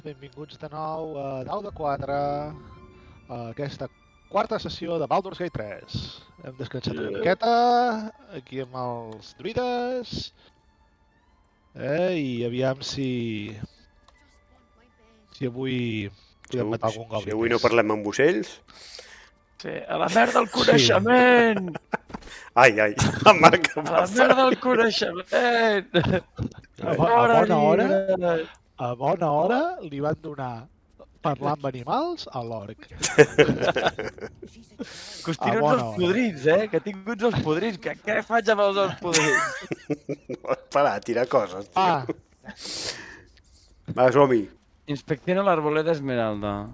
Benvinguts de nou a Dau de 4, a aquesta quarta sessió de Baldur's Gate 3. Hem descansat una miqueta, aquí amb els druides, i aviam si avui podem matar algun goblin. Si avui no parlem amb ocells... Sí, a la merda del coneixement! Ai, la marca... A la merda del coneixement! A bona hora li van donar parlar amb animals a l'orc. Que us tiro uns els podrits, que tinc uns els podrits. Què faig amb els els podrits? Para, tirar coses, tio. Va, som-hi. Inspecciona l'arboleda esmeralda.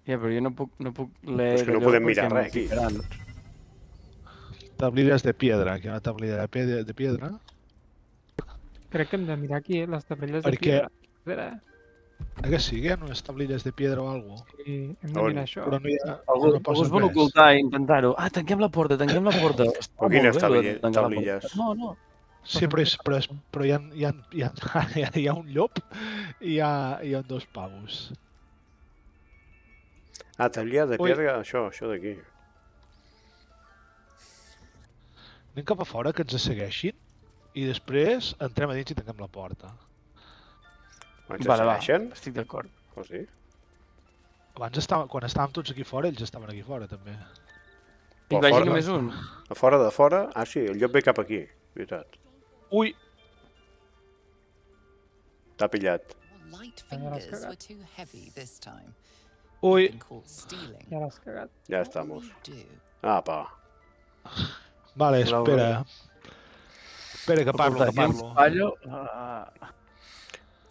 Ja, però jo no puc leer... És que no podem mirar res, aquí. Tablilles de piedra, aquí hi ha una tablilla de piedra. Crec que hem de mirar aquí, les tablilles de piedra. Que sí, que hi ha unes tablilles de piedra o alguna cosa. Sí, hem de mirar això. Però no hi ha... Algú es vol ocultar i intentar-ho. Ah, tanquem la porta. Però quines tablilles? No. Sí, però hi ha un llop i hi ha dos pavos. Ah, tablilla de piedra, això d'aquí. Anem cap a fora, que ens segueixin, i després entrem a dins i tanquem la porta. Ens segueixen? Estic d'acord. Oh, sí? Abans, quan estàvem tots aquí fora, ells estaven aquí fora, també. I vagi només un. A fora de fora? Ah, sí, el llop ve cap aquí, veritat. Ui! T'ha pillat. Ui! Ja l'has cagat. Ja estamos. Apa. Vale, espera. Espera, que parlo.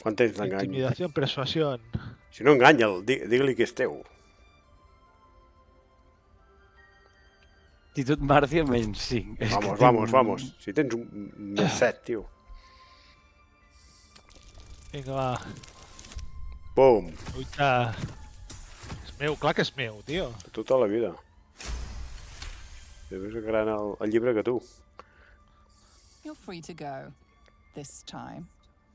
Quant temps d'engany? Intimidació, persuasió. Si no enganya'l, digue-li que és teu. Actitud Màrcia menys 5. Vamos. Si tens un més 7, tio. Vinga, va. Pum. Uita. És meu, clar que és meu, tio. Tota la vida. És més gran el llibre que tu. You're free to go this time,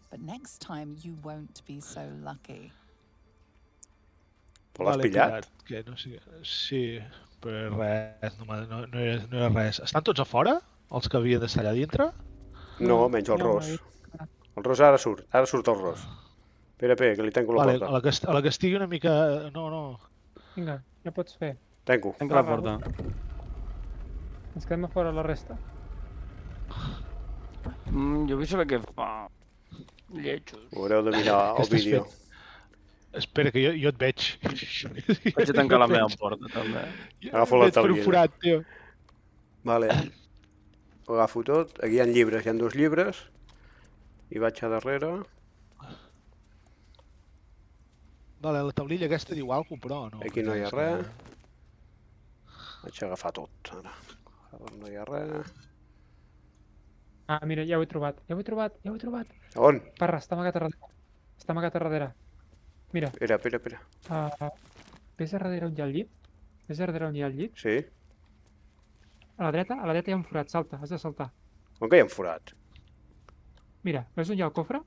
but next time you won't be so lucky. Però l'has pillat? Que no sé... Sí, però res, no era res. Estan tots a fora? Els que havien d'estar allà dintre? No, menys el Ros. El Ros ara surt el Ros. Espera, que li tanco la porta. A la que estigui una mica... No. Vinga, ja pots fer. Tanco. Tanca la porta. Ens quedem a fora la resta. Jo vull saber què fa. Lletjos. Ho haureu de mirar el vídeo. Espera, que jo et veig. Vaig a tancar la meva porta, també. Agafo la taulilla. Per un forat, tio. Vale. Ho agafo tot. Aquí hi ha llibres, hi ha 2 llibres. I vaig a darrere. Vale, la taulilla aquesta diu alguna cosa, però no. Aquí no hi ha res. Vaig a agafar tot, ara. No hi ha res. Ah, mira, ja ho he trobat. On? Parra, està amagat a darrere. Mira. Espera. Ves a darrere on hi ha el llit? Sí? A la dreta hi ha un forat, salta, has de saltar. On que hi ha un forat? Mira, veus on hi ha el cofre?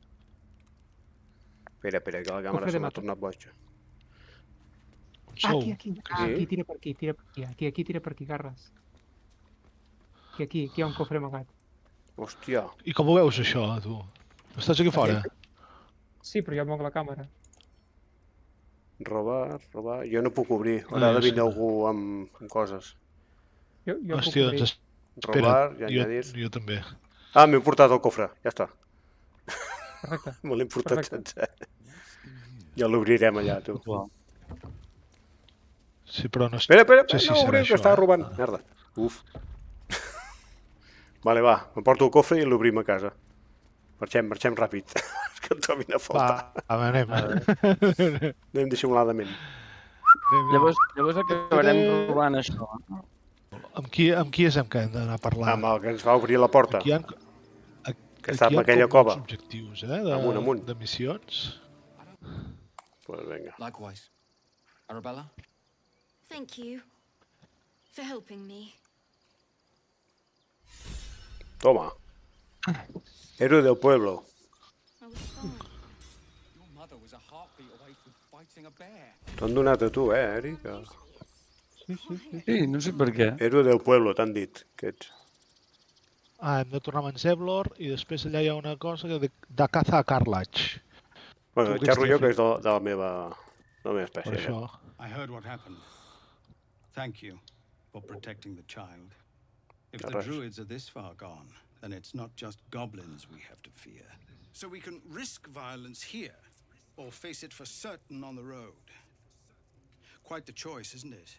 Espera, que la càmera se m'ha tornat boja. Aquí, tira per aquí. Aquí, tira per aquí, Garres. Aquí hi ha un cofre amagat. Hòstia. I com ho veus, això, tu? Estàs aquí fora? Sí, però jo moc la càmera. Robar... Jo no puc obrir. Haurà de venir algú amb coses. Jo hòstia, puc obrir. Robar, ja añadir... Jo també. Ah, m'he portat el cofre. Ja està. Perfecte. Me l'he portat sencer. Ja l'obrirem allà, tu. Sí, però no... Espera, no obrim, que estava robant. Merda. Uf. Vale, va, m'emporto el cofre i l'obrim a casa. Marxem ràpid. És que em trobin a faltar. Va, anem. Anem dissimuladament. Llavors acabarem robant això. Amb qui és amb què hem d'anar a parlar? Amb el que ens va obrir la porta. Que està en aquella cova. Objectius, amunt. De missions. Pues venga. Likewise. Arabella? Thank you for helping me. Toma. Héroe del pueblo. I was fine. is a heartbeat away from fighting a bear. T'han donat a tu, Eric? Sí, no sé per què. Héroe del pueblo, t'han dit, que ets. Hem de tornar amb en Zevlor i després allà hi ha una cosa que de caza a Carlach. Bueno, Tu què xerro ets, jo, que Tiafi? és de la meva Per espècie. això. I heard what happened. Thank you for protecting the child. If the Right. druids are this far gone, then it's not just goblins we have to fear. So we can risk violence here, or face it for certain on the road. Quite the choice, isn't it?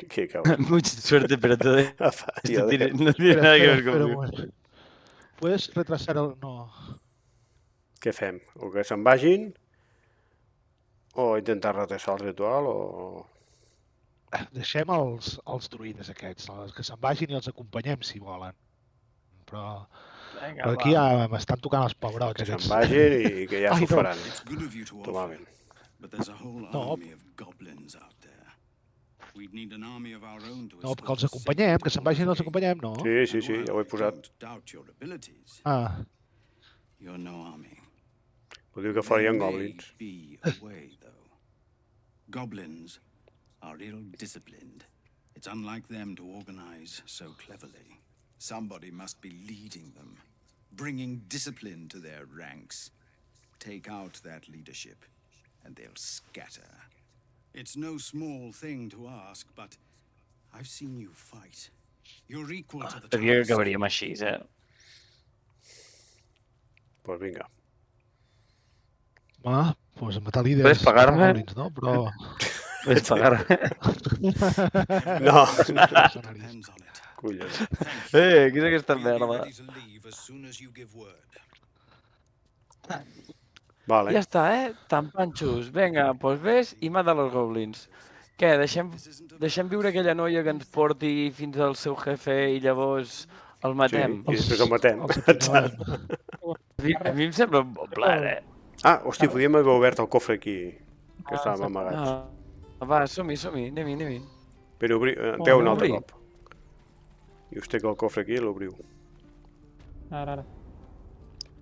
Que cabrón. Mucha suerte, pero todo esto Tío, no tiene nada que ver Espera un conmigo. moment. Puedes retrasar el... No. Què fem? O que se'n vagin, o intentar retrasar el ritual, o... Deixem els druides aquests, els que se'n vagin i els acompanyem si volen. Però Vinga, per aquí va. ja m'estan tocant els pebrots que se'n aquests. vagin i que ja Ai, s'ho no. faran. It's good of you to offer, Totalment. but there's a whole No. army of goblins out there. We'd need an army of our own to No, que els escort acompanyem, safety que se'n vagin i els to acompanyem, no? Sí, sí, And sí, while ja ho he I posat. don't doubt your abilities, Ah, you're no army. Ho diu que farien There goblins. may be a way, though. Goblins are ill-disciplined. It's unlike them to organize so cleverly. Somebody must be leading them, bringing discipline to their ranks. Take out that leadership, and they'll scatter. It's no small thing to ask, but I've seen you fight. You're equal to the Sabia que task. acabaríem així, Pues vinga. doncs matar líders... Puedes pagarme? matar goblins, no? Però... Puedes pagar. No, Depends on it. collons. Thank you. Què és aquesta We'll be merda? ready to leave as soon as you give word. Vale. Ja està, Tan panxos. Vinga, doncs ves i mata els goblins. Què, deixem viure aquella noia que ens porti fins al seu jefe i llavors el Sí, matem? i després el matem. A mi em sembla un bon plan, Ah, hosti, podíem haver obert el cofre aquí, que estàvem amagats. Va, som-hi, anem-hi. Però entreu un altre obrir. cop. I us tec el cofre aquí i l'obriu. Ara.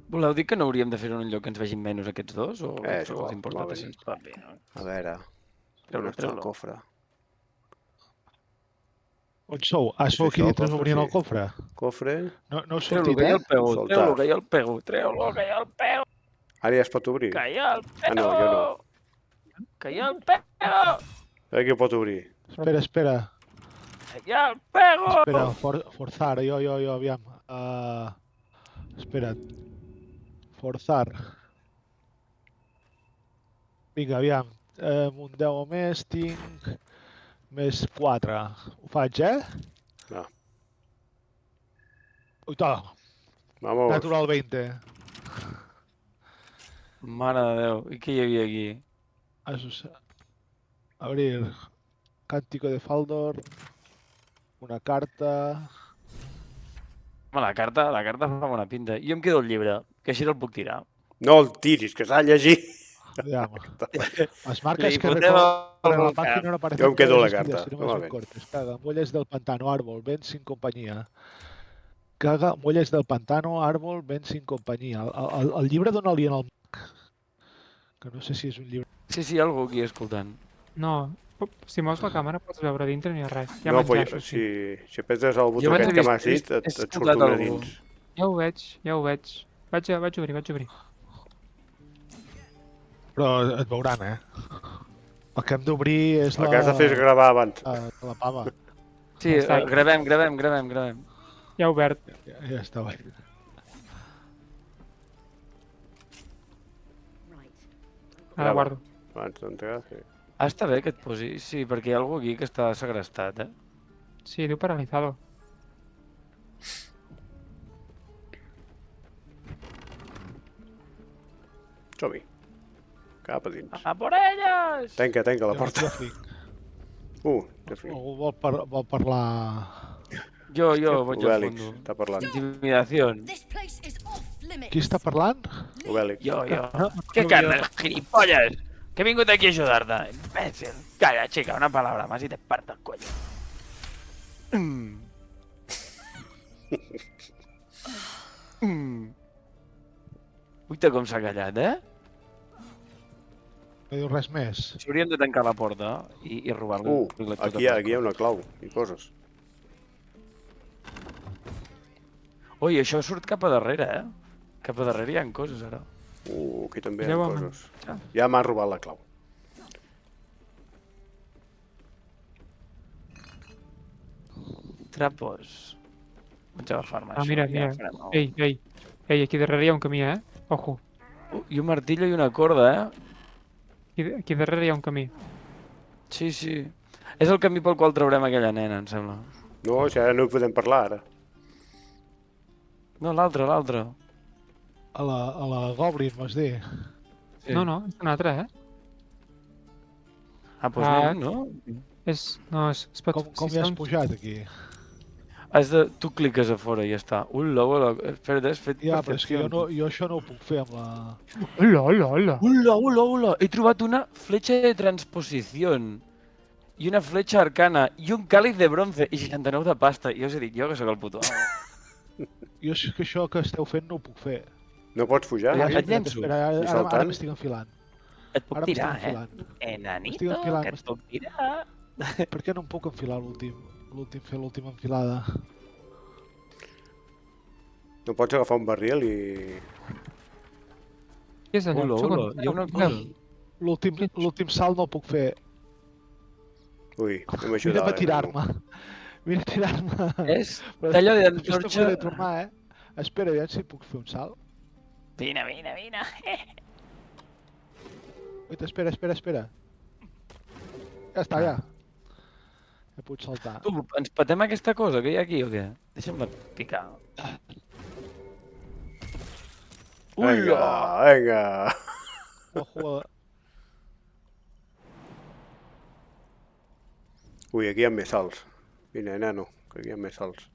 Voleu dir que no hauríem de fer-ho en un lloc que ens vegin menys aquests dos? O És us igual, importa va si bé. ens va bé? No? A veure, on Treu-lo, està el treu-lo. cofre? On sou? Ah, sou aquí això, el dintre cofre, obrint el sí. cofre? Cofre... No heu Treu-lo, sortit, que hi ha eh? el pego, Soltar. treu-lo, que hi ha el pego, treu-lo, que hi ha el pego, Ara ja es pot obrir? que hi ha el Ah, no, jo no. pego, que hi ha el pego, A veure qui ho pot obrir. Espera. que hi ha el pego. Espera, forzar, jo, aviam. Espera't. Forzar. Vinga, aviam. Un 10 o més tinc... Més 4. Ho faig, Va. Ui, to, Vamos. natural 20. Mare de Déu, i què hi havia aquí? Abrir. Cántico de Faldor. Una carta. Home, la carta fa bona pinta. Jo em quedo el llibre, que així el puc tirar. No el tiris, que s'ha de llegir. Aviam. Las marcas Le que hipoteco recorren la el página no aparecen. Yo me quedo todas la las carta. escritas, sino más Vamos a en ver. cortes. Caga, muelles del pantano, árbol, ven sin compañía. Caga, muelles del pantano, árbol, ven sin compañía. El llibre dona-li en el Marc. Que no sé si és un llibre. Sí, hi ha algú aquí escoltant. No, si mous la càmera pots veure dintre ni res. Hi ha No, menjar, pues, això sí. si apretes el botó Jo abans aquest he que vist- m'has dit, he et surt escoltat una algú. dins. Ja ho veig. Vaig obrir. Però et veuran, eh? El que hem d'obrir és El que has de fer és gravar abans. la pava. Sí, Ja està. gravem. Ja he obert. Ja està bé. Ara Grava. guardo. Abans d'entrar, sí. Està bé que et posi, sí, perquè hi ha algú aquí que està segrestat, Sí, diu paralizado. Som-hi. Cap a dins. A por ellos! Tanca la porta. De fi. Algú vol parlar... Jo vaig al Obèlix, fondo. està parlant. Intimidació. This place is off limits. Qui està parlant? Obèlix. Jo. ¿Qué carnes, gilipollas? Que he vingut aquí a ajudar-te. Imbècil. Calla, xica, una palabra más y te parto el cuello. Uita, com s'ha callat, No diu res més. S'haurien de tancar la porta i robar-li. Aquí hi ha una clau i coses. Ui, això surt cap a darrere, Cap a darrere hi ha coses, ara. Aquí també hi ha Mireu, home. coses. Ja m'ha robat la clau. Trapos. Vaig a agafar-me Ah, això. mira, ja mira. farem alguna Ei, ei. Ei, aquí darrere hi ha un camí, Ojo. I un martillo i una corda, Aquí darrere hi ha un camí. Sí, sí. És el camí pel qual traurem aquella nena, em sembla. No, si ara no hi podem parlar, ara. No, l'altre, l'altre. A la Goblin, vas dir. Sí. No, és un altre, Ah, doncs Ah. no? No, es pot... Com si hi has està un- pujat, aquí? Tu cliques a fora i ja està. Ula, ula. Espera, has fet Ja, però és que perfecció. jo això no ho puc fer amb la... Hola, hola, hola. Ula, ula, ula. He trobat una fletxa de transposición. I una fletxa arcana. I un càliz de bronze. I 69 de pasta. I us he dit jo que sóc el puto amo. Jo és que això que esteu fent no ho puc fer. No pots pujar? Ja, aquí? et llenço. Espera, I ara saltant? m'estic enfilant. Et puc Ara m'estic tirar, enfilant. Enanito, Estic enfilant, que et puc tirar. Per què no em puc enfilar fer l'última enfilada? No pots agafar un barril i... Què és allò? Ula, Un segon, ula. Hi ha una mireu. cosa. L'últim salt no el puc fer. Ui, no Mira m'ajuda. per tirar-me. Mira tirar-me. És talla de Just a punt de antorxa. tornar, Espera, aviam si puc fer un salt. Vine, vine, vine. Uita, espera. Ja està, ja. Ja puc saltar. Tu, ens patem aquesta cosa que hi ha aquí o què? Deixa'm-la picar. Vinga, vinga. Ojo a... Ui, aquí hi ha més salts. Vine, nano, que aquí hi ha més salts.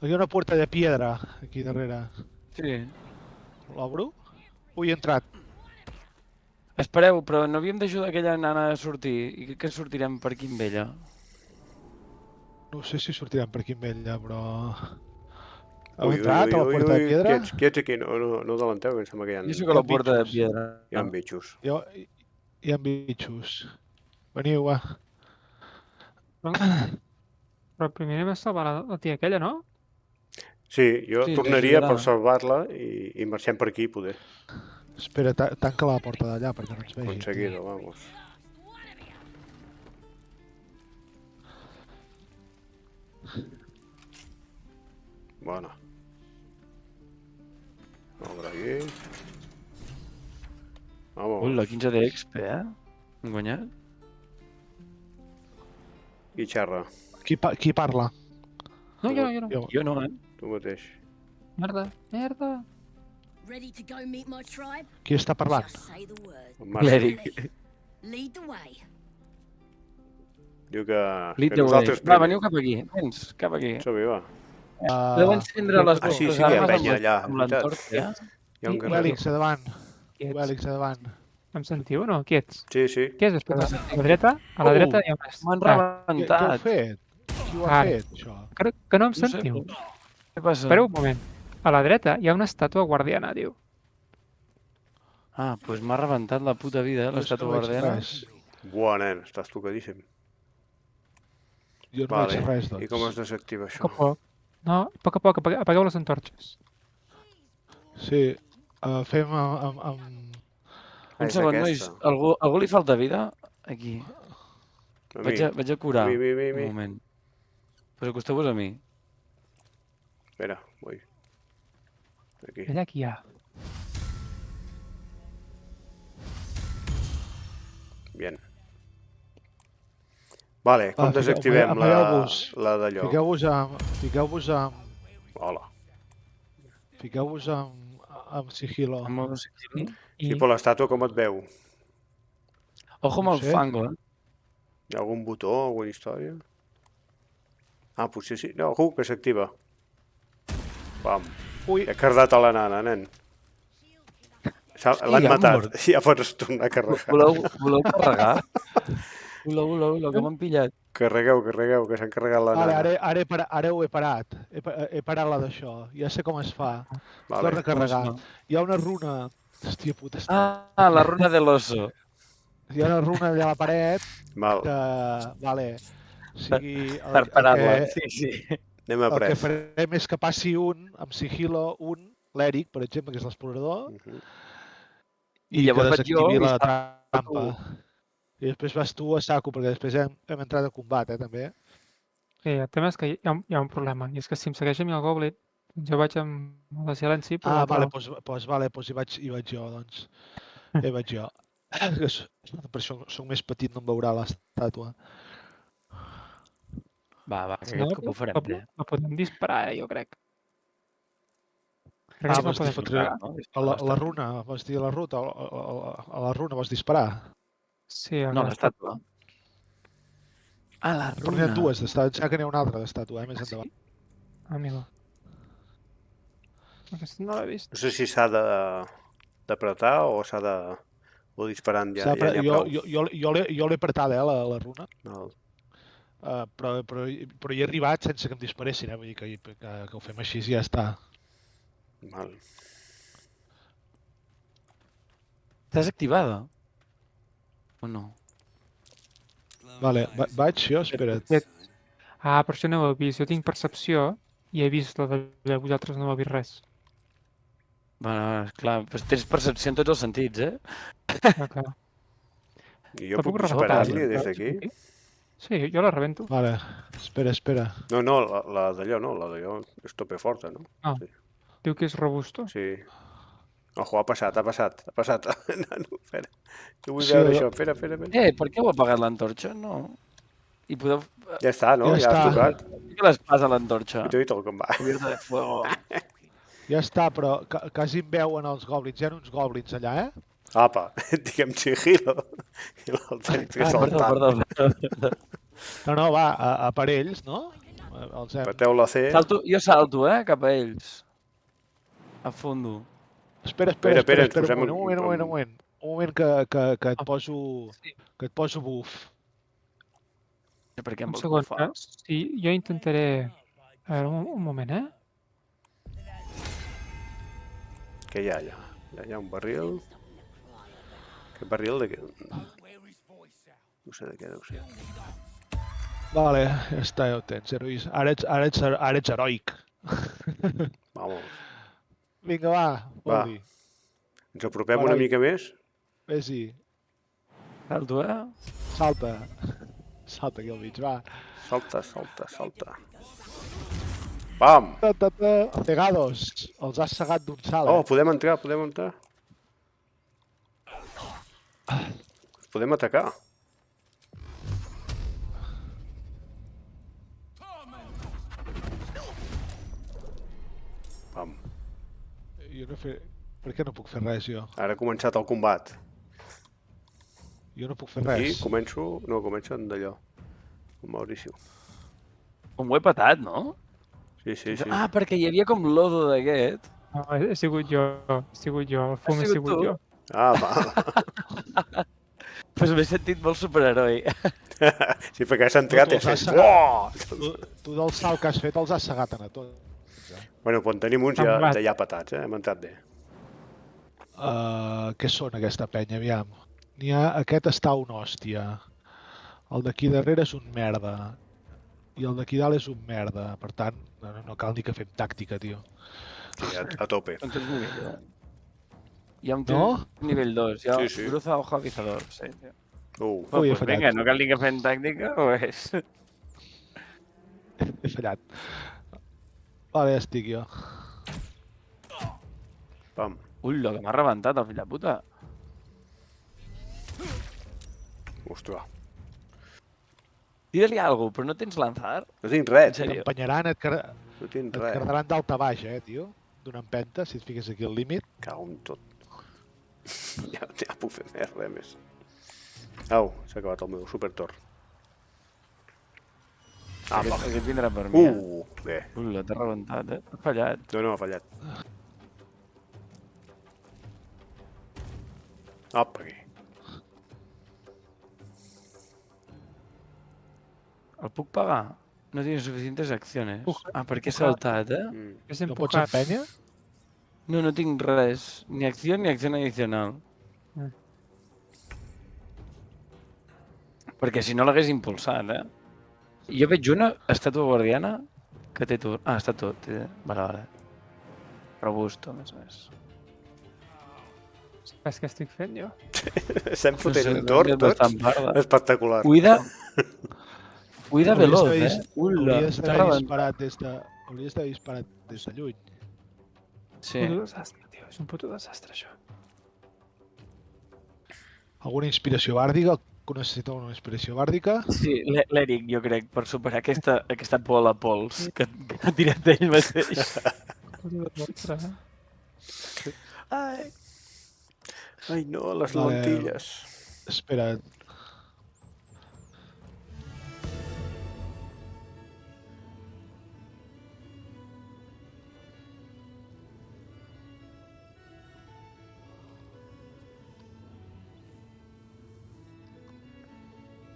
Aquí hi ha una puerta de piedra, aquí darrere. Sí. L'obro? Ui, he entrat. Espereu, però no havíem d'ajudar aquella nana a sortir. I crec que sortirem per aquí amb ella. No sé si sortirem per aquí amb ella, però... Heu Ui, entrat a la puerta de piedra? Quiets aquí, no delanteu, que em sembla que hi ha, Jo sóc a la porta de bitxos. piedra. hi ha bitxos. Hi ha bitxos. Veniu, va. Però primer hem de salvar la tia aquella, no? Sí, jo Sí, tornaria ajudarà. per salvar-la i marxem per aquí, poder. Espera, tanca la porta d'allà perquè no ens vegin. Conseguido, vamos. Bueno. Obre aquí. Vamos. Ui, la 15 d'exp, Hem guanyat? Qui xerra? Qui parla? No, jo no. Jo. Jo no, Tu mateix. Merda. Ready to go meet my tribe? Qui està parlant? Just say the word. En Marc L'Eric. Lead the way. diu que Lead the way. nosaltres Va, veniu cap aquí. Vens, cap aquí. Som-hi, va. Deu encendre les sí, vostres sí, hi ha armes penya allà, amb veritat. l'entorxa. Hi ha un I- guerrer. Wèlix, a davant. Quiets. Wèlix, a davant. Em sentiu o no? Quiets. Sí, sí. Què és això? A la dreta? A la dreta hi ha unes... M'han Què heu rebentat. fet? Qui ho ha Ara. fet, això? Que no em No sé, sentiu? Què passa? Espereu un moment. A la dreta hi ha una estàtua guardiana, diu. Ah, doncs m'ha rebentat la puta vida, l'estàtua No veig guardiana. res. Buah, nen, estàs tocadíssim. Jo no Vale. veig res, doncs. I com es desactiva A això? poc a poc. No, a poc a poc, apagueu les antorxes. Sí, fem amb... Un És segon, nois. aquesta. Algú li falta vida? Aquí. A mi. Vaig a curar. Mi. Un moment. Pues acosteu-vos a mi. Espera, voy. Aquí. Allà qui hi ha? Bien. Vale, com Va, desactivem apagueu-vos. la d'allò? Hola. Fiqueu-vos amb sigilo. No sé qui. Sí, però l'estàtua com et veu? Ojo amb No el sé. fango, Hi ha algun botó, alguna història? Ah, potser sí. No, que s'activa. Pam. Ui, He cardat a la nana, nen. L'han matat. Ja pots tornar a carregar. Voleu carregar? Voleu, que m'han pillat. Carregueu, que s'han carregat la Vale, nana. ara ho he parat. He parat la d'això. Ja sé com es fa. Vale. Torna a carregar. Com es Hi ha una runa... Hòstia puta, La runa de l'oso. hi ha una runa allà a la paret Val, que... Vale. O sigui, Per parar-la. que, Sí. anem a el que pres. farem és que passi amb sigilo, l'Eric, per exemple, que és l'explorador, I llavors que vaig jo desactivi i la està trampa. I després vas tu a saco, perquè després hem entrat a combat, també. El tema és que hi ha un problema, i és que si em segueix a mi el Goblin, jo vaig amb el silenci, però... Ah, vale, doncs hi vaig jo, doncs. Hi vaig jo. Per això soc més petit, no em veurà l'estàtua. Va, Si que ho farem bé. la podem disparar, jo crec. Crec Ah, que la vols dir podem fotre disparar. a la runa, vols dir a la ruta, a la runa vols disparar? Sí, No, l'estàtua. Ah, la Però n'hi ha runa. dues d'estàtua, em sembla que n'hi ha una altra d'estàtua, més endavant. Amigo. Aquesta no l'he vist. No sé si s'ha d'apretar o s'ha de... o disparant ja n'hi ha prou. Jo l'he apretada, la runa, Val. però hi he arribat sense que em disparessin, vull dir que ho fem així i ja està. Val. Estàs activada? O no? Vale, vaig jo, espera't. Ah, per això no ho he vist. Jo tinc percepció i he vist la de vosaltres no heu vist res. Bueno, clar, doncs tens percepció en tots els sentits, eh? Ah, clar. I jo La puc puc rebentar, disparar-li des sí. d'aquí? Sí, jo la rebento. Vale, espera. No, la d'allò no, la d'allò és tope forta, no? Ah. Sí. Diu que és robusto. Sí. Ojo, ha passat. Nano, espera. Jo vull Sí, veure això, espera. Per què heu apagat l'antorxa? No. I podeu... Ja està, no? Ja Ja has està. tocat. Què l'espasa a l'antorxa? I t'ho he dit el com va. Cubierta de fuego. Ja està, però quasi em veuen els goblins. Hi ha uns goblins allà, eh? Apa, diguem sigilo. I l'altre hem de saltar. Perdó. No, va, a parells, no? Els hem... Pateu la C. Jo salto, cap a ells. A fondo. Espera, ens posem un moment. Un moment que et poso buf. Per què em Un vols segon. bufar? Sí, jo intentaré... A veure, un moment, eh? Què hi ha allà? Hi ha un barril. Aquest barril de què? No sé de què deu ser. Vale, ja està, ja ho tens, herois. Ara ets heroic. Vamos. Vinga, va, Va. Poli. Ens apropem una mica més? Vés-hi. Salto, Salta. Salta aquí al mig, va. Salta. Pam! Pegados. Els has segat d'un salt, Oh, podem entrar. Els podem atacar. Pam. Jo no fer... Per què no puc fer res, jo? Ara ha començat el combat. Jo no puc fer I res. comencen d'allò. El Mauricio. Com ho he patat, no? Sí. Ah, perquè hi havia com lodo d'aquest. No, he sigut jo. El fum he sigut sigut tu? jo. Ah, va. Pues m'he sentit molt superheroi. Sí, perquè has entrat i has Has fet... segat. Uah! Tu del salt que has fet els has segat a tots. Bueno, quan tenim uns ja patats, Hem entrat bé. Què són aquesta penya, aviam? Aquest està un hòstia. El d'aquí darrere és un merda. I el d'aquí dalt és un merda. Per tant, no cal ni que fem tàctica, tio. Sí, a tope. On tens nivell 1? Hi ha un No? nivell 2. Hi ha Sí. Bruza Ojo Avizador. Sí. Ui, he Pues fallat. vinga, no cal ni que fem tàctica, o és? He fallat. Vale, ja estic jo. Pam. Ui, lo que m'ha rebentat, el fill de puta. Ostres. Tira-li alguna cosa, però no tens lanzar? No tinc res, En sèrio? T'empenyaran, No tinc et res. cardaran d'alta a baix, tio. D'una empenta, si et fiques aquí al límit. Cago en tot. Ja puc fer res més. Au, s'ha acabat el meu supertor. Aquest vindrà per mi. Bé. Ui, t'ha rebentat, Has fallat. No, ha fallat. Apa, aquí. El puc pagar? No tiene suficientes acciones. Puc- Perquè he puc- saltat, eh? És No pots empujar. empènyer? No tinc res. Ni acció ni acció adicional. Mm. Perquè si no l'hagués impulsat, eh? Jo veig una estàtua guardiana que té tur... Ah, està tot. Vale. Robusto, més o més. Saps què estic fent jo? Estem fotent No sé, un tort, és tots. bastant parda. Espectacular. Cuida veloz, eh? Ula, Hauries està d'haver rebent. disparat des de lluny. Sí. Puto desastre, tio. És un puto desastre, això. Alguna inspiració bàrdica? Que necessita una inspiració bàrdica? Sí, l'Eric, jo crec, per superar aquesta por a la pols que ha tirat ell mateix. Puto desastre, eh? Ai. Ai, no, les Vale. lentilles. Espera.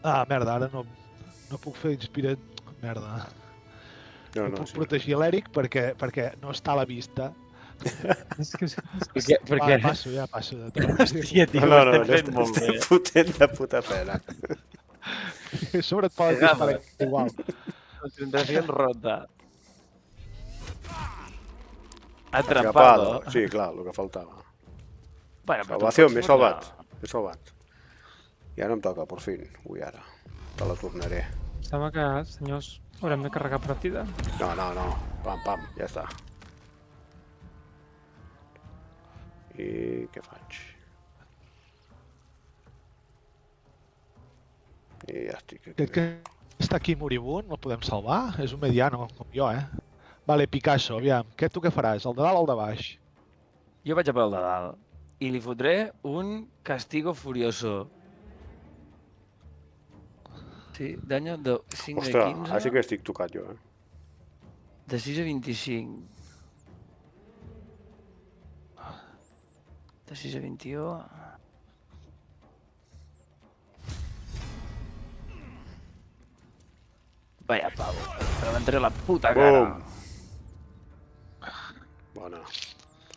Ah, merda, ara no puc fer inspirar... Merda. No, No no, puc sí. protegir l'Eric perquè no està a la vista. És que... Per què? Passo de tot. Hòstia, tio, No, ho no, estem fent molt bé. estem fotent de puta pena. A sobre et poden Pegava. disparar igual. Concentración rota. Atrapado. Atrapado. Sí, clar, el que faltava. Bueno, però Salvació, tu m'he pots salvat. tornar. M'he salvat. I ara em toca, per fin. Ui, ara. Te la tornaré. Sembla que, senyors, haurem de carregar partida. No. Pam, pam, ja està. I què faig? I ja estic aquí. Aquest que està aquí moribund, el podem salvar? És un mediano, com jo, eh? Vale, Picasso, aviam. Tu què faràs? El de dalt o el de baix? Jo vaig a pel de dalt. I li fotré un castigo furioso. Sí, daño de 5 a Ostres, 15. ara sí que estic tocat jo, eh? De 6 a 25. De 6 a 21. Vaya pavo. Rebentaré la puta cara. Bum! Bona.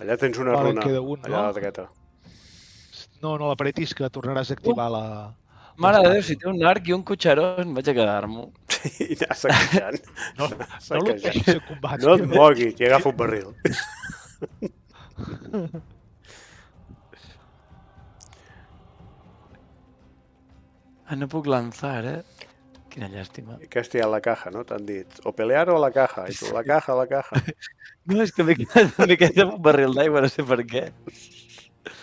Allà tens una Vale, runa. queda un, Allà a no? la taqueta. No, l'apretis, que tornaràs a activar la... Mare de Déu, si té un arc i un cotxarón, vaig a quedar-m'ho. I anar saquejant. No Saquejant. el deixis a combat. No et mogui, que agafa un barril. Ah, no puc lanzar, eh? Quina llàstima. I que estigui a la caja, no? T'han dit. O pelear o a la caja. I tu, la caja, la caja. No, és que m'he quedat amb un barril d'aigua, no sé per què.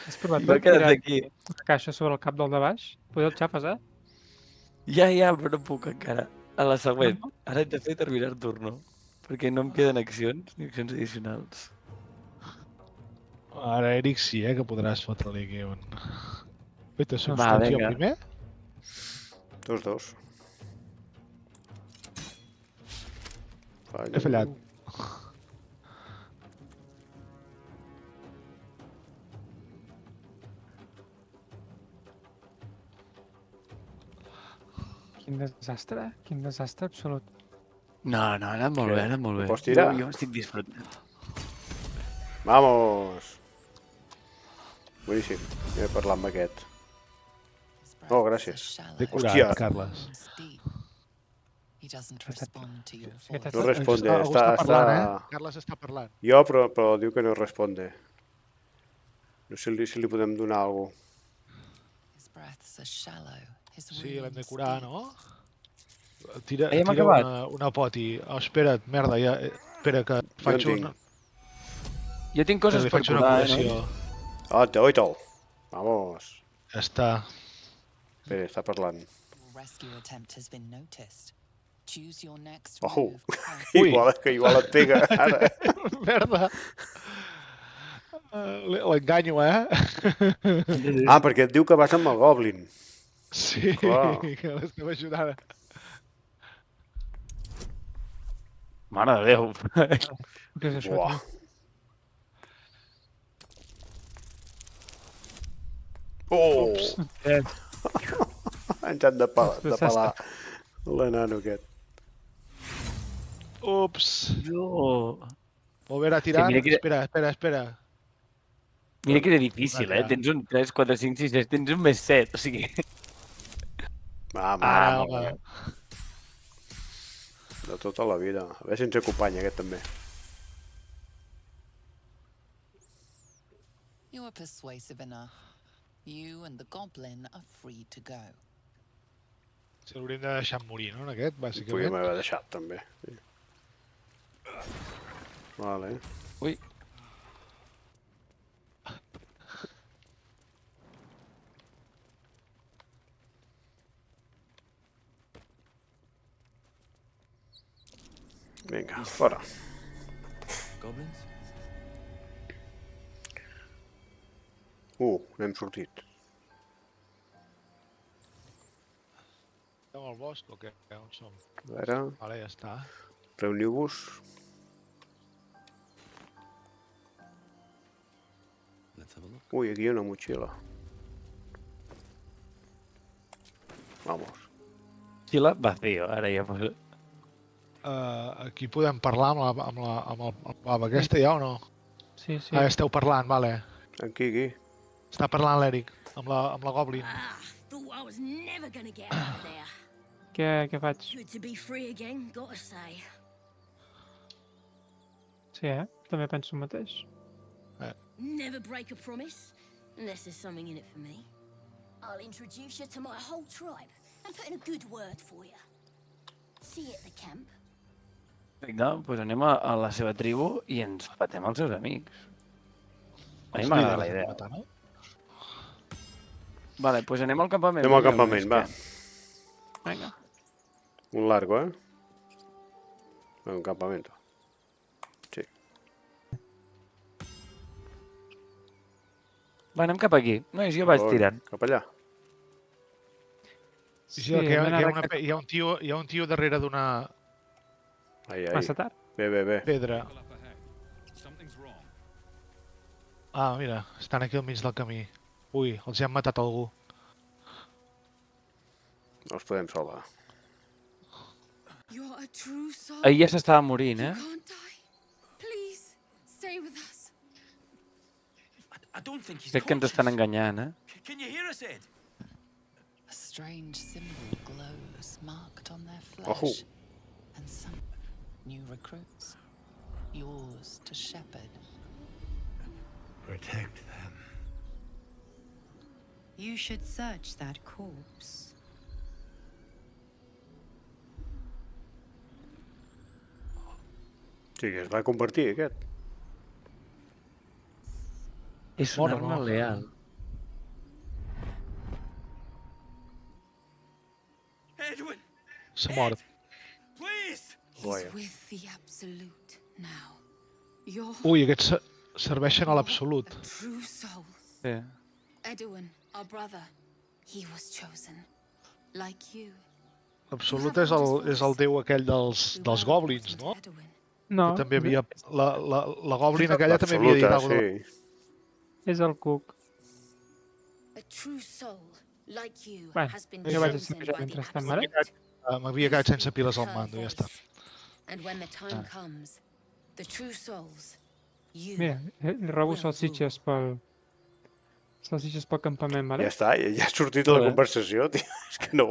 Has provat M'he de quedat tirar aquí. la caixa sobre el cap del de baix? Poder el xapes, eh? Ja, però no puc encara. A la següent. Ara he de fer terminar el turno. Perquè no em queden accions ni accions addicionals. Ara, Eric, sí, que podràs fotre-li aquí un... Vete, som Va, jo vinga. primer? 2-2. He fallat. Quin desastre absolut. No, ha anat molt Què? bé, ha anat molt bé. Pots tirar? Jo estic disfrutant. Vamos! Boníssim. Ja he parlat amb aquest. Oh, gràcies. T'he curat, Hòstia. Carles. He doesn't respond to your Aquest voice. No responde. Algú Està, parlant, està... Carles està parlant. Jo, però diu que no responde. No sé si li podem donar alguna cosa. His breaths are shallow. His Sí, l'hem de wounds curar, deep. no? Tira Ja hem acabat. una poti. Oh, espera't, merda, ja... Espera, que faig en un... Jo tinc Que coses li per faig una curar, curació. no? Oito. Vamos. Ja està. Espera, està parlant. Your rescue attempt has been noticed. Choose your next Ojo. move. carefully. Ui. Igual et pega ara. Merda. L'enganyo, eh? Ah, perquè et diu que vas amb el Goblin. Sí, Clar. que l'estem ajudant. Mare de Déu. Què és això, Buah. tio? Oh! Eh, Ens han de pelar l'enano aquest. Ups. Jo... Molt bé, anar tirant. mira que- Espera. Mira que era difícil, Va, Tens un 3, 4, 5, 6, 7, tens un més 7, o sigui... Vamos, Ara, molt home. bé. de tota la vida. A veure si ens acompanya aquest també. You are persuasive enough. You and the goblin are free to go. Si l'hauríem de deixar morir, no, en aquest, Podríem bàsicament. haver deixat també. Sí. Vale. Ui, Vinga, fora. Goblins? N'hem sortit. Estem al bosc o què? On som? A veure, Vale, ja està. reuniu-vos. Let's have a look. Ui, aquí hi ha una motxilla. Vamos. Xila vacío, ara ja posa... Aquí podem parlar amb la aquesta ja o no? Sí, sí. Ah, esteu parlant, vale. Aquí. Està parlant l'Eric amb la Goblin. Ah, thought I was never gonna get out of there. Què faig? Good to be free again, gotta say. Sí, també penso el mateix. Never break a promise, unless there's something in it for me. I'll introduce you to my whole tribe and put in a good word for you. See you at the camp. Vinga, doncs anem a la seva tribu i ens patem els seus amics. A mi m'agrada la idea. Matar, no? Vale, doncs anem al campament. Anem al campament, va. Vinga. Un largo, Un campamento. Sí. Va, anem cap aquí. Nois, jo vaig On? tirant. Cap allà. Sí, que hi ha, hem hi, ha d'anar una, hi ha un tio darrere d'una Ai. Massa tard? Bé. pedra. Up ahead. Something's wrong. Ah, mira, estan aquí al mig del camí. Ui, els hi han matat algú. No els podem salvar. You're a true soul. Ahir ja s'estava morint, You can't die. Please, stay with us. I don't think he's Crec que ens estan enganyant, Can you hear us, Ed? A strange symbol glows, marked on their flesh. Oh. And some new recruits. Yours to shepherd. Protect them. You should search that corpse. Sí, que es va convertir, aquest. És un Mort, arma no? leal. Edwin, S'ha mort. please! He's Vaja. with the Absolute now. You're Ui, aquests serveixen a l'absolut. a true soul. Sí. Edwin, our brother, he was chosen. Like you. L'absolut és el déu aquell dels goblins, no? Edwin. No, Que també havia... La goblin aquella també havia dit L'absoluta, alguna cosa. sí. és el Cook. A true soul, like you, Bueno, has been jo vaig chosen explicar by the mentrestant, Absolute. vale? M'havia quedat sense piles al mando, ja està. And when the time comes, the true souls, you Mira, li robo salsitxes pel campament, Ja vale? està, ja ha sortit de la Joder. conversació, tio. És que no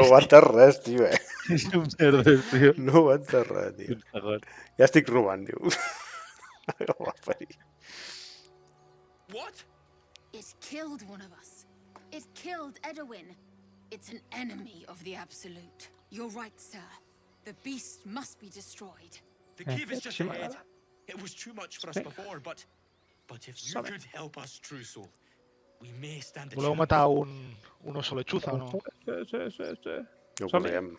aguanta res, tio, És un cerdo, tio. No aguanta res, tio. Ja estic robant, diu. Ho va parir. What? It killed one of us. It killed Edwin. It's an enemy of the Absolute. You're right, sir. The beast must be destroyed. The Eh, cave is just sí, ahead. m'agrada. It was too much for us Sí. before, but if you Som-hi. could help us, True Soul, we may stand a Voleu chance. matar un oso lechuza o no? Sí. No Som-hi. podem.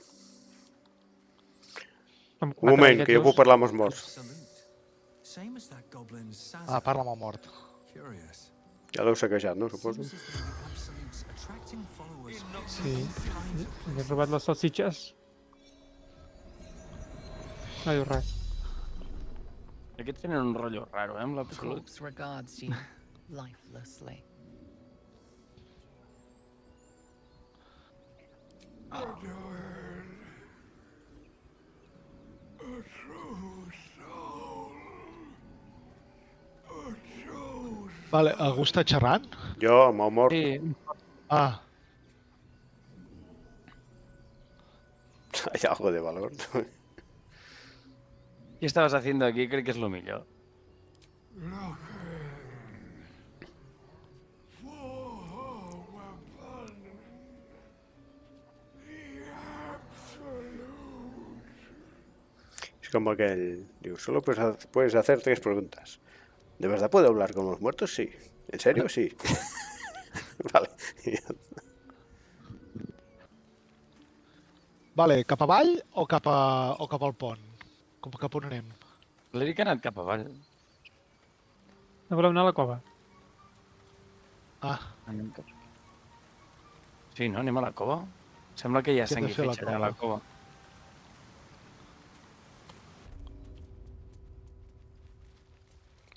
Em Un mataré moment, que jo aquests puc parlar amb els morts. Absolute. Same as that goblin's Sazza. Ah, parla amb el mort. Curious. Ja l'heu saquejat, no, suposo? Seems as though the Absolute's attracting followers from Sí. all kinds of Li he robat les salsitxes. No diu res. Aquests tenen un rotllo raro, amb The l'absolut. corpse regards you lifelessly. Vale, algú està xerrant? Jo, m'ho mort. Sí, Ah, Hay algo de valor. ¿qué estabas haciendo aquí? Creo que es lo millor. Es como aquel... Digo, solo puedes hacer 3 preguntas. ¿De verdad puedo hablar con los muertos? Sí. ¿En serio? Sí. Vale. vale, cap avall o cap al pont? Cap on anem? L'Eric ha anat cap avall. No voleu anar a la cova? Ah, Anem cap... Sí, no? Anem a la cova? Sembla que hi ha Què hem de sang i fer a la fetge allà a la cova.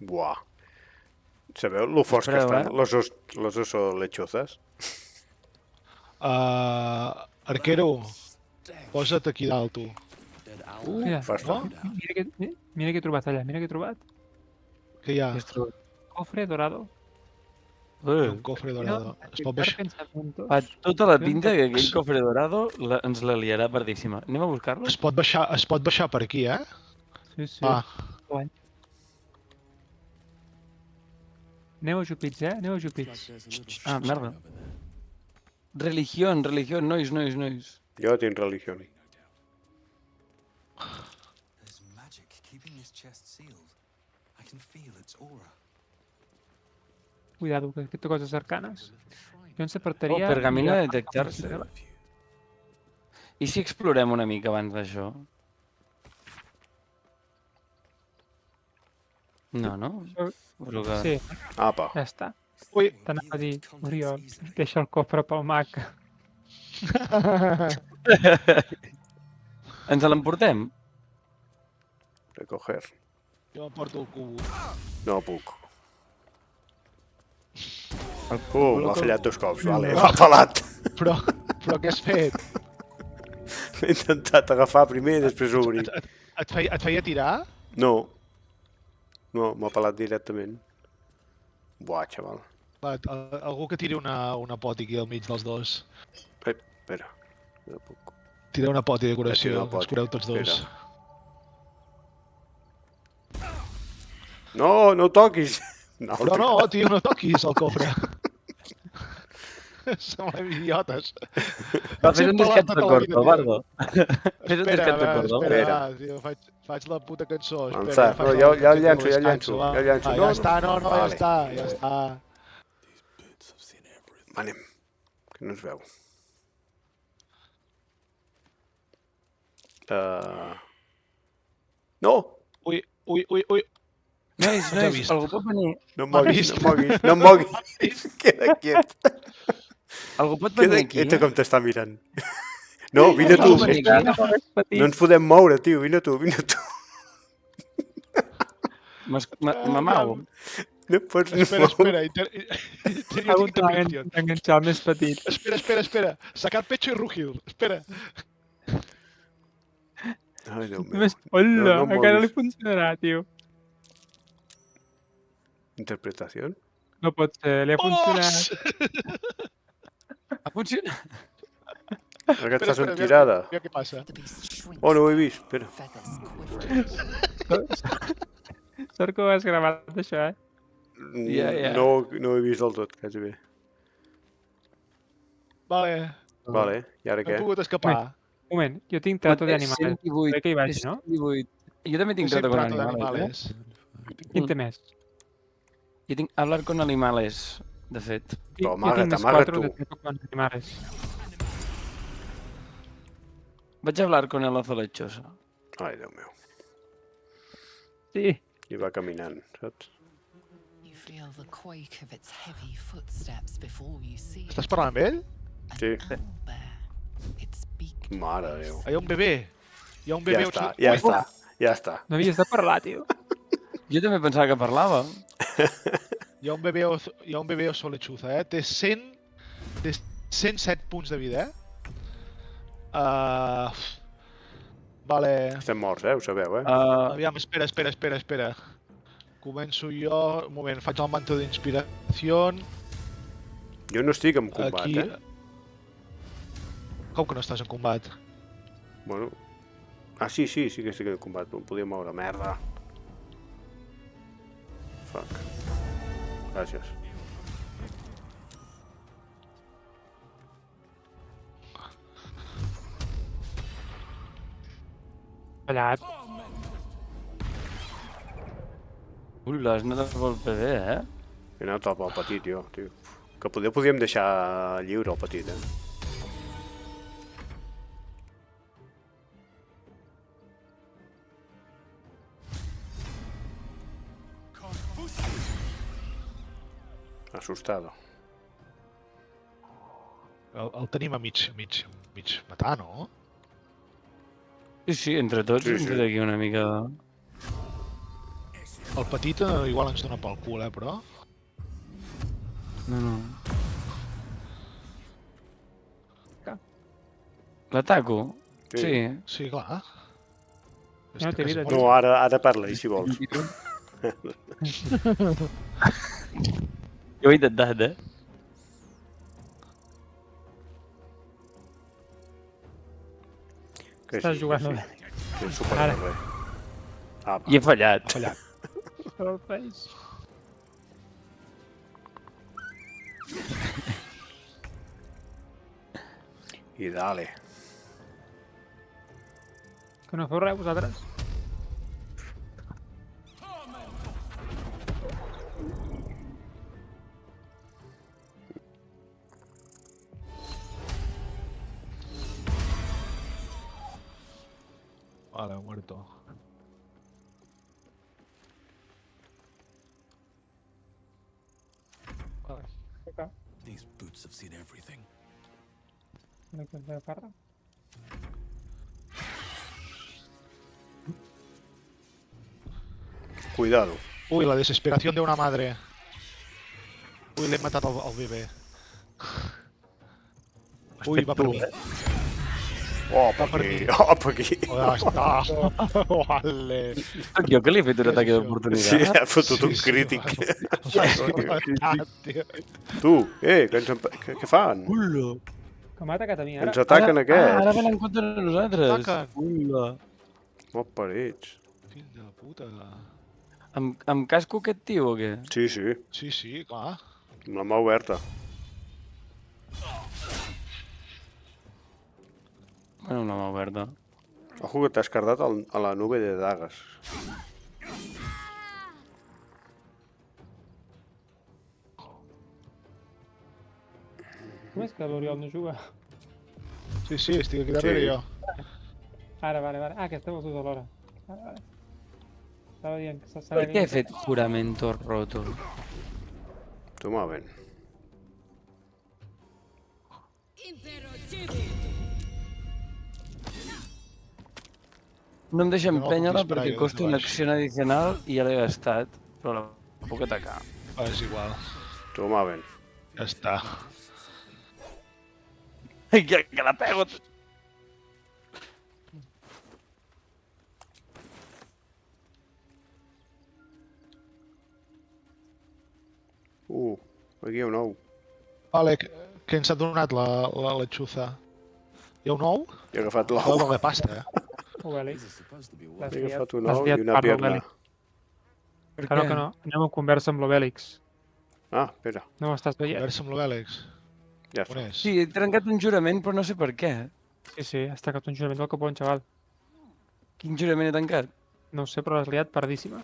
Buah. Sabeu lo forts que Espereu, estan los oso lechuzas? Arquero, posa't aquí dalt, tu. Mira, Basta. mira què he trobat allà, mira què he trobat. Què hi ha? Què has trobat? Cofre dorado. Un cofre dorado. Es pot baixar? Fa tota la pinta que aquell cofre dorado ens la liarà pardíssima. Anem a buscar-lo? Es pot baixar per aquí, eh? Sí, sí. Va, Aneu ajupits, eh? Aneu ajupits. Ah, merda. Religió, nois. Jo tinc religió. There's magic keeping this chest sealed. I can feel its aura. Cuidado, que té coses arcanes. Jo ens Oh, apartaria... pergamino de detectar-se. I si explorem una mica abans d'això? No, no? Però que... Sí, Apa. ja està. Ui. T'anava a dir, Oriol, deixa el cofre pel mag. Ens l'emportem? Recoger. jo em porto el cubo. No puc. M'ha fallat 2 cops. Vale, m'ha pelat. Però què has fet? He intentat agafar primer i després obrir. Et feia tirar? No. No, m'ha pelat directament. Buah, xaval. Va, algú que tiri una poti aquí al mig dels dos. Espera. No puc. Tira una poti de curació, Una poti, us cureu tots dos. espera. No, no ho toquis. No, No, tio, no toquis el cofre. Semblem idiotes. Va, fes un descans de corda, Bardo. Fes un Espera, descans de corda. espera, tio, faig la puta cançó. Avançar. Espera, No, faig ja la el llanço, cançó, ja el llanço, va. ja el llanço. Ah, No, ja està, no, ja Vale. està. Anem. Que no es veu. No! Ui. Nois, ha vist. algú pot venir... No em M'ha moguis, vist. no em moguis, no em moguis. Queda quiet. Algú pot venir Queda aquí? quiet com t'està mirant. No, vine tu. Algú venir aquí? No ens podem moure, tio. Vine tu, vine tu. M'amago. No pots Espera, moure. espera. Algun t'enganxar el més petit. Espera. Sacar pecho i rugir. Espera. Ai, Déu meu. Només... Hola, No em encara moguis. li funcionarà, tio. Interpretació? No pot ser, li ha funcionat. Ha funcionat? Aquest estàs en tirada. Mira què passa. The beast shrinks, Oh, no ho he vist. Espera. feathers quivering. Sort que ho has gravat, això, eh? Ja. No ho he vist del tot, quasi bé. Vale, Vale, i ara hem què? pogut escapar. Un moment, jo tinc trato d'animals. 118. Crec que hi vagi, no? 118. Jo també tinc Ese trato con trato animales. Quin té més? Jo tinc hablar con animales, de fet. Però Jo amaga't, tinc més amaga't 4 tu. de trato con animales. Vaig hablar con el oso lechoso. Ai, Déu meu. Sí. I va caminant, saps? You feel the quake of its heavy footsteps before you see it. Estàs parlant amb ell? An Sí. owlbear, its beak Mare de Déu. Hi ha un bebè. Hi ha un Ja bebè. està, ja està, ja està. No havies de parlar, tio. Jo també pensava que parlava. Hi ha un bebè oso lechuza, eh? Té 107 punts de vida, eh? Vale. Estem morts, ho sabeu, eh? Aviam, espera. Començo jo. Un moment, faig el manto d'inspiració. Jo no estic en combat, Aquí... eh? Com que no estàs en combat? Bueno... Ah, sí que estic en combat. No em podia moure, merda. Fuck. Gràcies. Fallat. Ula, has anat pel PV, eh? He anat al petit, jo, tio. Que podíem deixar lliure el petit, eh? Assustado. El tenim a mig matar, no? Sí, entre tots Sí, hem sí. fet aquí una mica... El petit igual ens dona pel cul, però... No. L'ataco? Sí. Sí, clar. No té vida, No, ara parla, si vols. Jo ho he intentat, eh? Que Estàs sí, jugant que bé. sí. Que superar bé. I he fallat. Però el país. I dale. Que no feu res, vosaltres? Vale, muerto. Vale. These boots have seen everything. No que de parra. Cuidado. Uy, la desesperación de una madre. Uy, le he matado al bebé. Uy, va per mi. Oh, per aquí. Oh, per aquí. Ja està. Vale. Jo que li he fet un atac d'oportunitat. Sí, ha fotut un crític. Tu, què fan? Ula. Que m'ha atacat a mi, ara. Ens ataquen aquests. Ara venen contra nosaltres. Ataquen. Ula. Molt parets. Fill de puta. Amb casco aquest tio o què? Sí, sí. Sí, clar. Amb la mà oberta. Bueno, una mà oberta. Ojo que t'has cardat a la nube de dagues. Com és que l'Oriol no juga? Sí, estic aquí darrere jo. Ara, vale. Ah, que esteu els dos alhora. Vale. Estava dient que Per què he fet juramento roto? Toma, ben. No em deixa No, empènyer-la disparar perquè jo des costa de una baix. acció addicional i ja l'he gastat, però la puc atacar. És igual. Toma, ben. Ja està. Que la pego! Aquí hi ha un ou. Vale, que ens ha donat la xuza. Hi ha un ou? He agafat L'ou l'ou. de la pasta. Obèlix. L'has He liat. agafat un L'has ou i liat una per pierna. l'Obèlix. Per Claro què? que no. Anem a conversa amb l'Obèlix. Ah, espera. No ho estàs veient? Conversa amb l'Àlex. Ja On està. és? Sí, he trencat un jurament, però no sé per què. Sí, has tancat un jurament del capó, xaval. Quin jurament he tancat? No ho sé, però l'has liat pardíssima.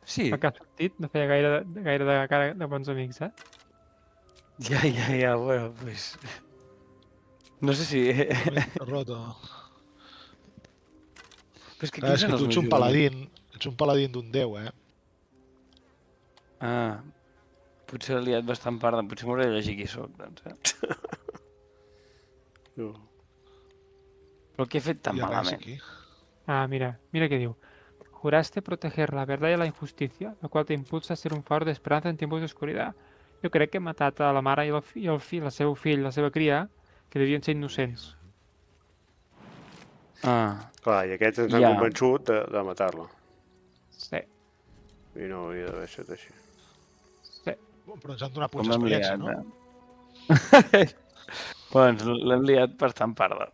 Sí, El que has sentit no feia gaire de cara de bons amics, eh? ja, bueno, pues... No sé si... Roto. Però és que Clar, quins és que són els tu ets meus un juraments? paladín. Ets un paladín d'un déu, eh? Ah, potser l'he liat bastant parda. Potser m'hauré de llegir qui soc, doncs, eh? No. Però què he fet tan Hi ha res malament? aquí. Ah, mira qué digo. Juraste proteger la verdad y la injusticia, lo cual te impulsa a ser un faro de esperanza en tiempos de oscuridad. Jo crec que he matat a la mare i el fill, la seva cria, que devien ser innocents. Ah, Clar, i aquests ens han Ja. convençut de matar-la. Sí, I no hauria d'haver estat així. sí. Però ens han donat com punts l'hem d'experiència, liat, no? Doncs l'hem liat bastant parda.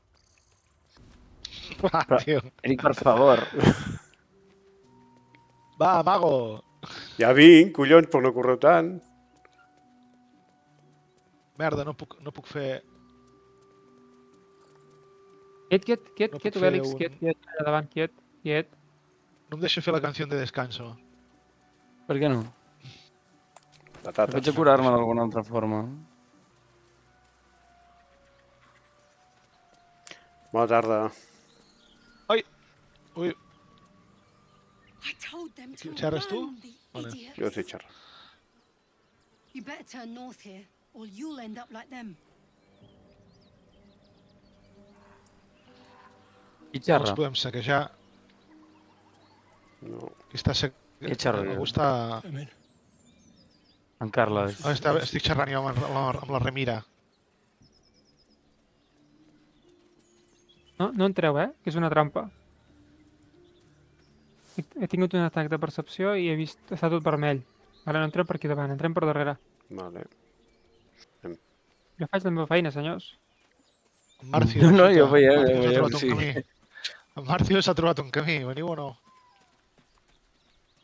Va, Però- tio. Eric, per favor. Va, mago. Ja vinc, collons, però no correu tant. Merda, no puc fer... Quiet, No puc Obélix, fer quiet, allà davant, quiet. No em deixa fer la canció de descanso. Per què no? Patates. Vaig a curar-me d'alguna altra forma. Bona tarda. Ui, I told them to Xerres tu? run, the Vale. idiots. Jo sé xerrar. You better turn north here, or you'll end up like them. Qui no xerra? els podem saquejar. No. Qui està Qui xerra? Algú està... I'm in. En Carles. Estic xerrant jo amb la Remira. No entreu, que és una trampa. He tingut un atac de percepció i he vist... Està tot vermell. Ara no entrem per aquí davant, entrem per darrere. Vale. Jo faig la meva feina, senyors. En Marcio, No, jo escolta, veieu, en Marcio s'ha veieu, trobat un sí. camí. En Marcio s'ha trobat un camí, veniu o no?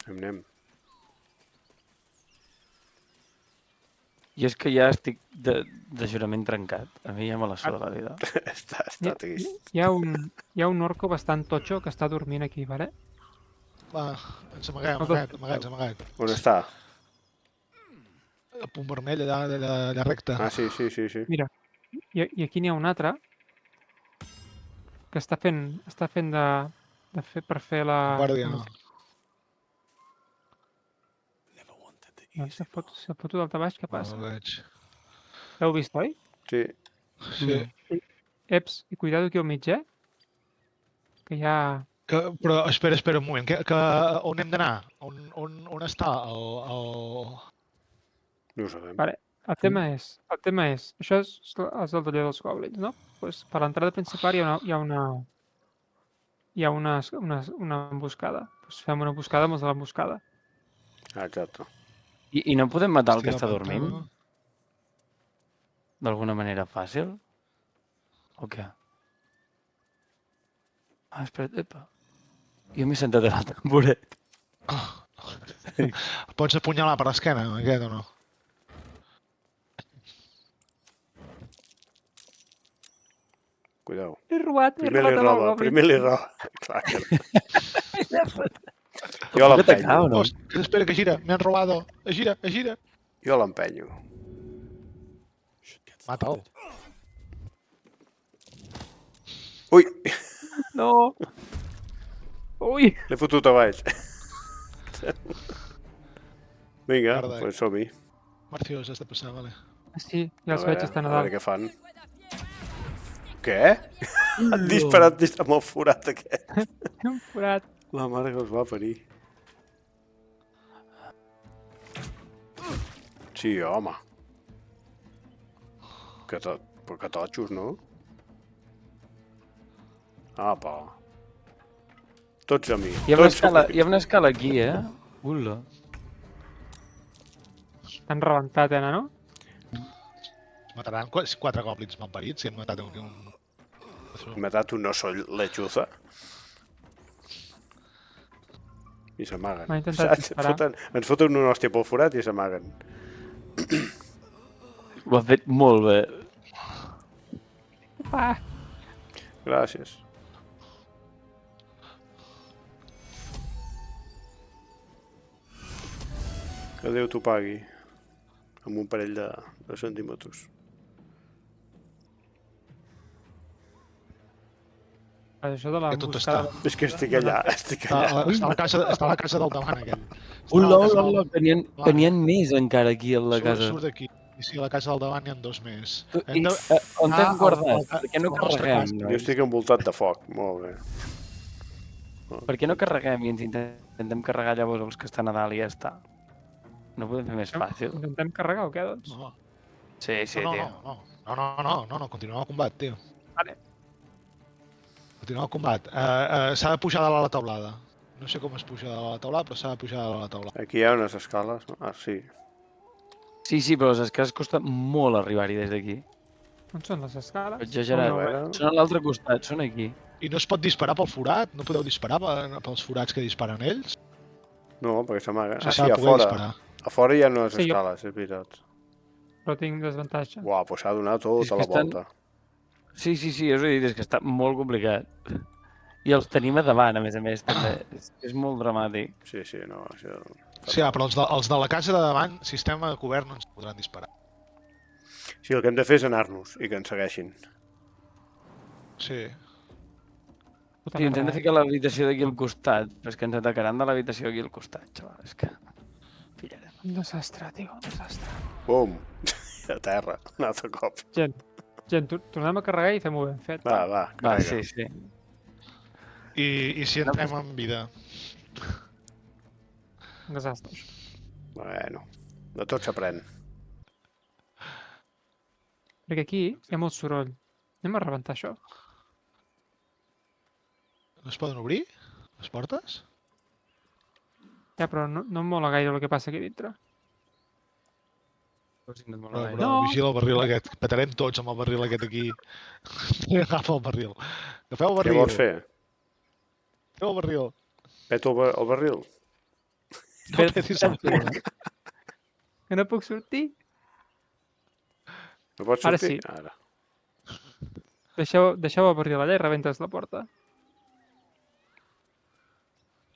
Anem. I és que ja estic de jurament trencat. A mi ja me la suda la vida. Està trist. Hi ha un orco bastant totxo que està dormint aquí, vale? Va, ens amaguem, No, amagat. On està? El punt vermell allà recte. Ah, sí. Mira, i aquí n'hi ha un altre que està fent per fer la... Guàrdia. Never wanted the No, easy. s'ha fotut d'alta baix, què No passa? ho veig. L'heu vist, oi? Sí. Sí. Eps, i cuidado aquí al mig, que hi ha... Però espera un moment. On hem d'anar? On està el... No ho sabem. Vale, el tema és, això és el taller dels goblins, no? Pues per l'entrada principal hi ha una emboscada. Pues fem una emboscada amb els de l'emboscada. Ah, exacte. I no podem matar el que Hòstia, està el dormint? pantà. D'alguna manera fàcil? O què? Ah, espera't, epa. Jo m'he sentat en el tamboret. El pots apunyalar per l'esquena, aquest o no? Cuidao. He robat Primer li amb el roba, goblin. primer li roba. Clar que no. Puc Jo atacar o l'empenyo. no? Espera, que gira. Me han robado. Gira. Jo l'empenyo. Should get Mata'l. started. Ui, No! Ui! l'he fotut a baix. Vinga, Merda. doncs som-hi. Marcio, has de passar, vale. Sí, ja els veig estar a A veure dalt. què fan. Què? Han disparat des amb el forat aquest. Un forat. La mare que els va parir. Sí, home. Però que totxos, no? Apa. Tots a mi. Hi ha Tots a mi. una escala aquí, Ula. T'han rebentat, no? Mataran 4 goblins malparits si han matat un... He matat un oso lechuza. I s'amaguen. M'ha intentat Saps? disparar. Ens foten una hòstia pel forat i s'amaguen. Ho ha fet molt bé. Ah, Gràcies. Que Déu t'ho pagui. Amb un parell de centímetres. això de Que tot l'emboscada... És que estic allà, estic Està allà. a la casa del davant, aquell. Ula, tenien més encara aquí a la casa. Surt d'aquí. I sí, a la casa del davant n'hi ha 2 més. I, on t'hem guardat? Per què no a la nostra carreguem? casa. Jo Nois? estic envoltat de foc, molt bé. Per què no carreguem i ens intentem carregar llavors els que estan a dalt i ja està? No podem fer més fàcil? Intentem carregar o què, doncs? No, Sí, no, tio. no, continuem el combat, tio. Vale. Continuar el combat. S'ha de pujar dalt a la taulada. No sé com es puja dalt a la taulada, però s'ha de pujar dalt a la taulada. Aquí hi ha unes escales, no? Ah, sí. Sí, però les escales costa molt arribar-hi des d'aquí. On són les escales? Exagerat. A veure. Són a l'altre costat, són aquí. I no es pot disparar pel forat? No podeu disparar pels forats que disparen ells? No, perquè s'amaga. Ah, S'ha sí, de a poder fora. disparar. A fora hi ha unes Sí, jo- escales, és veritat. Però tinc desavantatge. Uau, doncs s'ha donat És tota que la estan- volta. Sí, us he dit, és que està molt complicat. I els tenim a davant, a més, també. És molt dramàtic. Sí, no, això... Sí, però els de la casa de davant, sistema de cobert, no ens podran disparar. Sí, el que hem de fer és anar-nos i que ens segueixin. Sí. Sí, ens hem de ficar a l'habitació d'aquí al costat, però és que ens atacaran de l'habitació d'aquí al costat, xaval. És que... Pillarem. Un desastre, tio, un desastre. Bum! A terra, un altre cop. Gent, tornem a carregar i fem-ho ben fet. Va, Va, carrega. sí. I si entrem en vida? Un desastre. Bueno, de tot s'aprèn. Perquè aquí hi ha molt soroll. Anem a rebentar això. No es poden obrir, les portes? Ja, però no em mola gaire el que passa aquí dintre. Però vigila el barril aquest. Petarem tots amb el barril aquest aquí. Agafa el barril. Agafeu el Què barril. vols fer? Agafeu el barril. Peto el barril? No petis el barril. Que no puc sortir? No pots Ara sortir? sí. Ara. Deixeu el barril allà i rebentes la porta.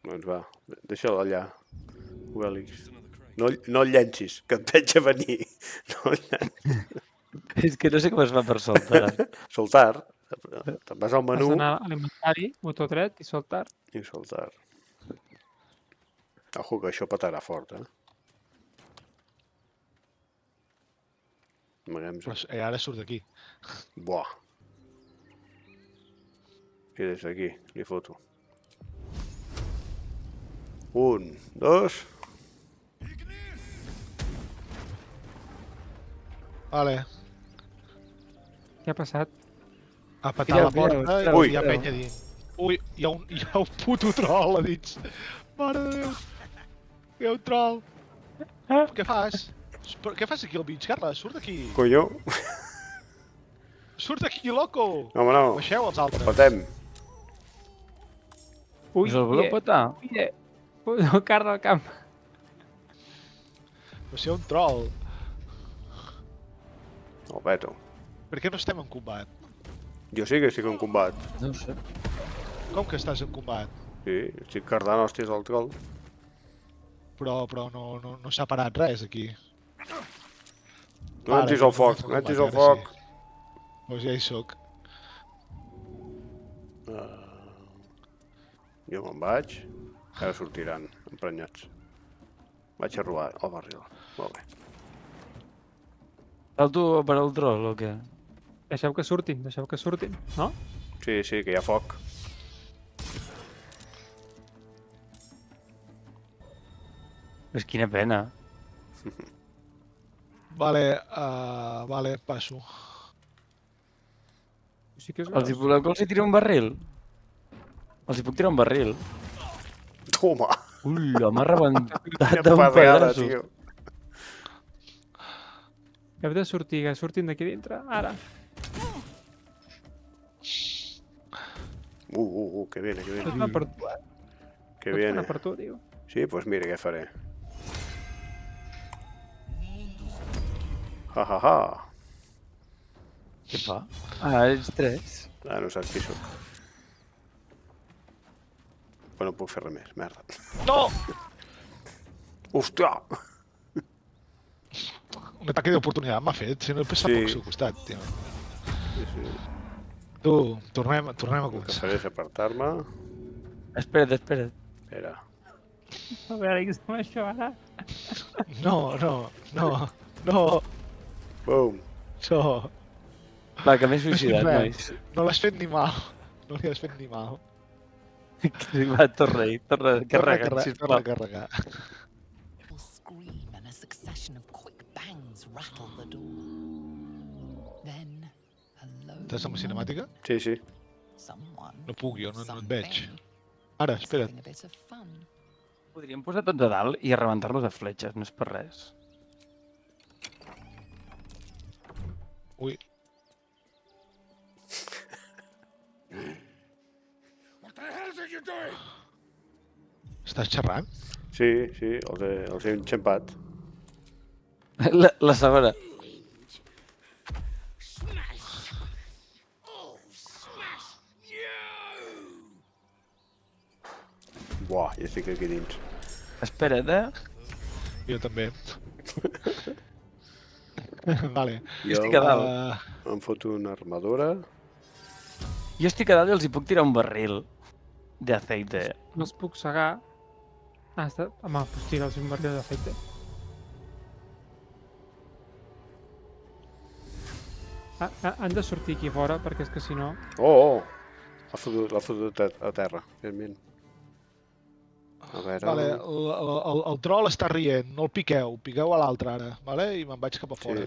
Doncs va, deixa'l allà, Obélix. No el llencis, que et veig a venir. No el llencis. És que no sé com es fa per soltar. Soltar. Te'n vas al Has menú d'anar a l'inventari, botó dret i soltar. i soltar. Ojo, que això petarà fort, eh? Amaguem-nos. Ara surt d'aquí. Buah. I des d'aquí li foto. 1, 2... Vale. Què ha passat? A petar la porta i Ui. hi ha penya dins. Ui, hi ha un puto troll a dins. Mare de Déu. Hi ha un troll. Què fas? Què fas aquí al mig, Carla? Surt d'aquí. Colló. Surt d'aquí, loco. No, home, no. Baixeu els altres. Petem. Ui, Us el voleu petar? No, carn al camp. Va ser un troll. El peto. Per què no estem en combat? Jo sí que estic en combat. No ho sé. Com que estàs en combat? Sí, estic cardant hòsties al troll. Però no s'ha parat res aquí. No entris al foc, no entris al foc. Doncs ja hi soc. Jo me'n vaig. Ara sortiran, emprenyats. Vaig a robar el barril. Molt bé. Salto per al troll o què? Deixeu que surtin, no? Sí, que hi ha foc. És quina pena. Vale, passo. Sí que és Els hi voleu que els hi tiri un barril? Els hi puc tirar un barril? Toma! Ula, m'ha rebentat Quina d'un pedregada, pedaço. tio. Heu de sortir, que surtin d'aquí dintre. Ara. Que viene, que Tot viene. va per tu, eh? Que Tot viene. va per tu, tio. Sí, pues mira què faré. Ha, ha, ha. Què fa? Ah, ets 3. Ah, no saps qui soc. Però no puc fer res més, merda. No! Hòstia! Un ataque d'oportunitat m'ha fet, si no he passat Sí. pel seu costat, tio. Sí. Tu, tornem a El que començar. faré és apartar-me. Espera't. Espera. A veure, què som això ara? No, Bum! això... Va, que m'he suïcidat, Res. nois. No l'has fet ni mal. No li has fet ni mal. Va, torna-hi, torna a carregar, Torna a sisplau. carregar. Will scream and a succession of quick bangs rattle the door. Then a low Estàs amb la cinemàtica? Sí. Someone. No puc jo, no et veig. something Ara, is espera't. having a bit of fun. Podríem posar tots a dalt i arrebentar-los a fletxes, no és per res. Ui, What the hell are you doing? estàs xerrant? Sí, els he enxampat. La segona. Smash! Oh, smash you! Buah, ja estic aquí dins. Espera't, Jo també. Vale. Jo estic a dalt. em foto una armadura. Jo estic a dalt i els hi puc tirar un barril d'aceite. No els puc cegar. Ah, està... Home, pues tira'ls un barril d'efecte. Han de sortir aquí fora, perquè és que si no... Oh! L'ha fotut a terra, evidentment. A veure... Vale, el troll està rient, no el piqueu, piqueu a l'altre ara, vale? I me'n vaig cap a fora.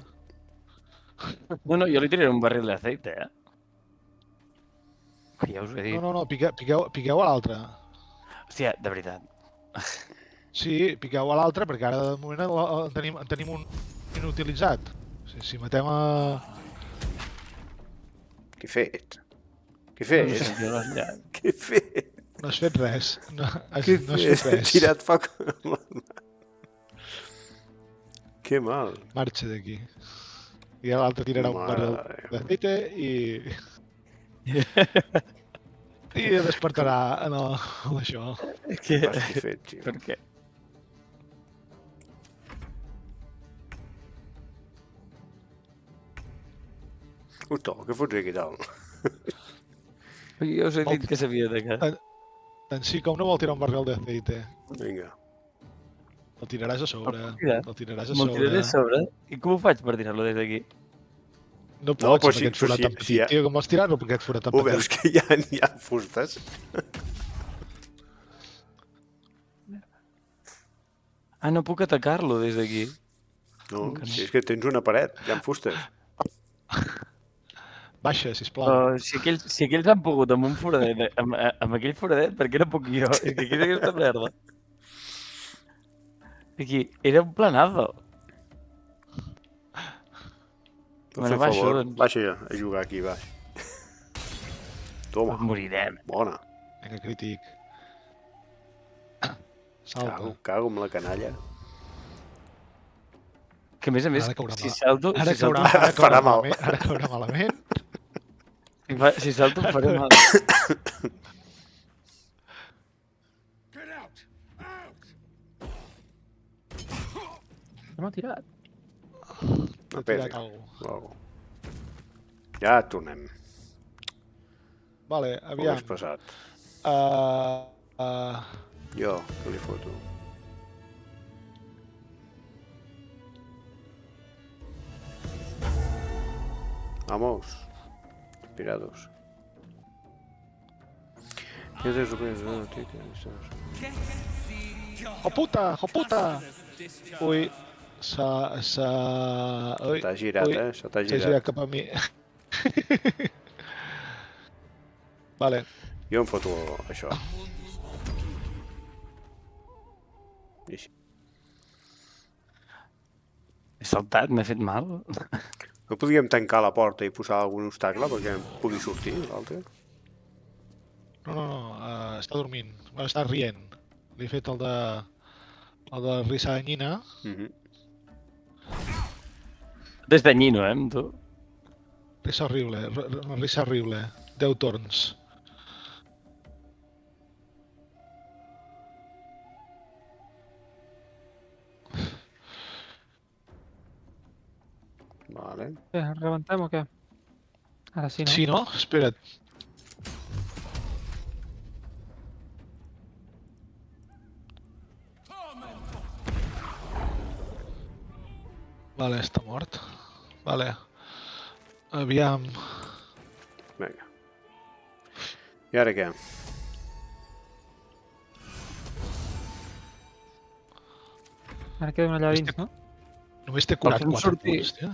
No, jo li tiraré un barril d'aceite, Ja us ho he dit. No, piqueu a l'altre. Hòstia, de veritat. Sí, piqueu a l'altre, perquè ara de moment en tenim un inutilitzat. Si matem a... Què he fet? Què he fet? Què he fet? No has fet res. No has Què he fet fet? He res. tirat foc amb la mà. Que mal. Marxa d'aquí. I l'altre tirarà un barril Mare. d'aceite i... I despertarà en això. Què? Què he fet, tio? Per què? Hosto, què fots aquí dalt? Jo us he dit que s'havia de quedar. En sí, com no vol tirar un barril d'aceite? Vinga. El tiraràs a sobre. El puc tirar? El tiraràs a Me'l tiraré a sobre. sobre? I com ho faig per tirar-lo des d'aquí? No No, pots, però amb si- aquest forat però tan si- petit. si ja- Tio, com vols tirar-lo amb aquest forat tan Ho veus petit? que hi ha fustes? Ah, no puc atacar-lo des d'aquí. No, Que no. si és que tens una paret, hi ha fustes. Baixa, sisplau. Però si aquells han pogut amb un foradet, amb aquell foradet, per què no puc jo? És que aquí és aquesta merda. Aquí, era un planado. Per Bueno, baixo, favor, doncs. baixa a jugar aquí, baix. Toma, Morirem. bona. Vinga, crític. Salta. Cago amb la canalla. Que a més, Ara caurà si mal. salto... Ara si salto, caurà farà mal. malament. Ara caurà malament. si salto em faré mal. Get out! Out! No m'ha tirat. No Ha tirat pega. alguna. Ja tornem. Vale, Com aviam. has passat? Jo, que li foto. Vamos. Inspirados. ¿Qué es eso? Oh puta, oh puta! Ui, ui, T'ha girat, ui, Se t'ha s'ha girat. girat cap a mi. Vale, Jo em foto això. I així. He saltat, m'he fet mal. No podíem tancar la porta i posar algun obstacle perquè em pugui sortir l'altre? no, està dormint. Bueno, està rient. Li he fet el de risa danyina. Des d'anyino, amb tu. Risa horrible, risa horrible. 10 torns. Vale. Què, rebentem o què? Ara sí, no? Sí, no? Espera't. Vale, està mort. Vale. Aviam. Vinga. I ara què? Ara queda allà dins, no? Només t'he curat fem 4 sortir. punts, tio.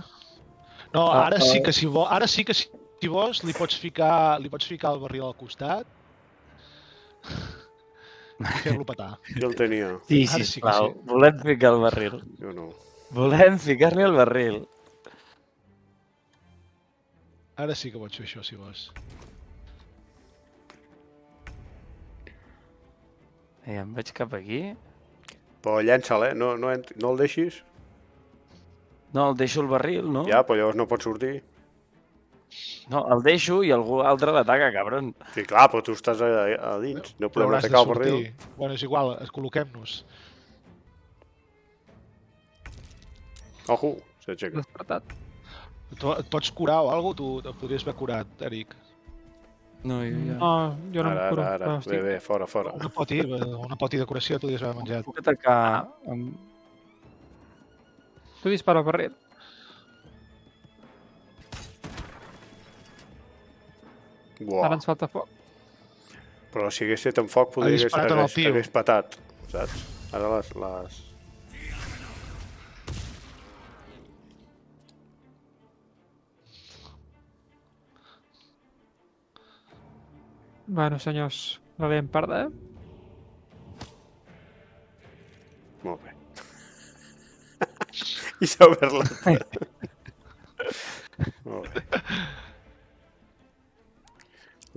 No, ara sí que si Si vols, li pots ficar el barril al costat i fer-lo petar. Jo el tenia. Sí, Ara sí que sisplau. sí. Volem ficar el barril. Jo no. Volem ficar-li el barril. Ara sí que pots fer això, si vols. Em vaig cap aquí. Però llença'l, no el deixis. No, el deixo el barril, no? Ja, però llavors no pot sortir. No, el deixo i algú altre l'ataca, cabron. Sí, clar, però tu estàs a dins. No Però podem hauràs de atacar el barril. sortir. Bueno, és igual, col·loquem-nos. Ojo, s'aixeca. Despertat. Tu et pots curar o alguna cosa? Tu et podries haver curat, Eric. No, jo ja... No, jo no em curo. Ara. No, estic- Bé, fora. Una poti de curació et podries haver menjat. Puc atacar amb... Tu dispara al barril. Buah. Ara ens falta foc. Però si hagués fet en foc, podria disparat en el tio. hagués patat, saps? Ara les... Bueno, senyors, la veiem parda, Molt bé. I s'ha obert la... Molt bé.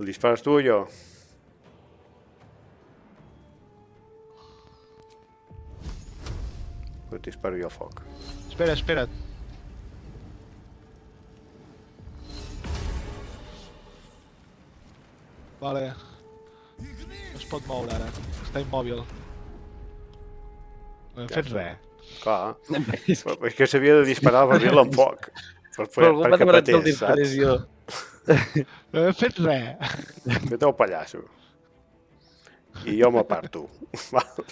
El dispares tu o jo? Et disparo jo a foc. Espera't. Vale. No es pot moure ara. Està immòbil. No hem fet res. Clar. Però és que s'havia de disparar el barril amb foc. Però algú m'ha Perquè demanat que el patés, disparés saps? jo. No hem fet res. Fet el pallasso. I jo m'aparto. Val?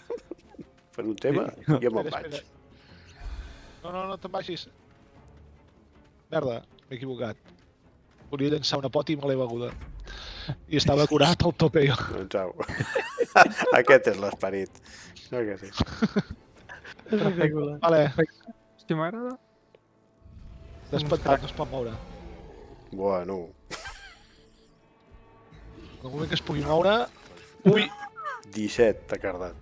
Per un tema, jo me'n vaig. No te'n vagis. Merda, m'he equivocat. Volia llançar una pota i me l'he beguda. I estava curat al tope jo. Doncs au. Aquest és l'esperit. No que sí. Vale, Si m'agrada. despentat, no es pot moure. Bueno. En el moment que es pugui moure... Ui! 17 t'ha cardat.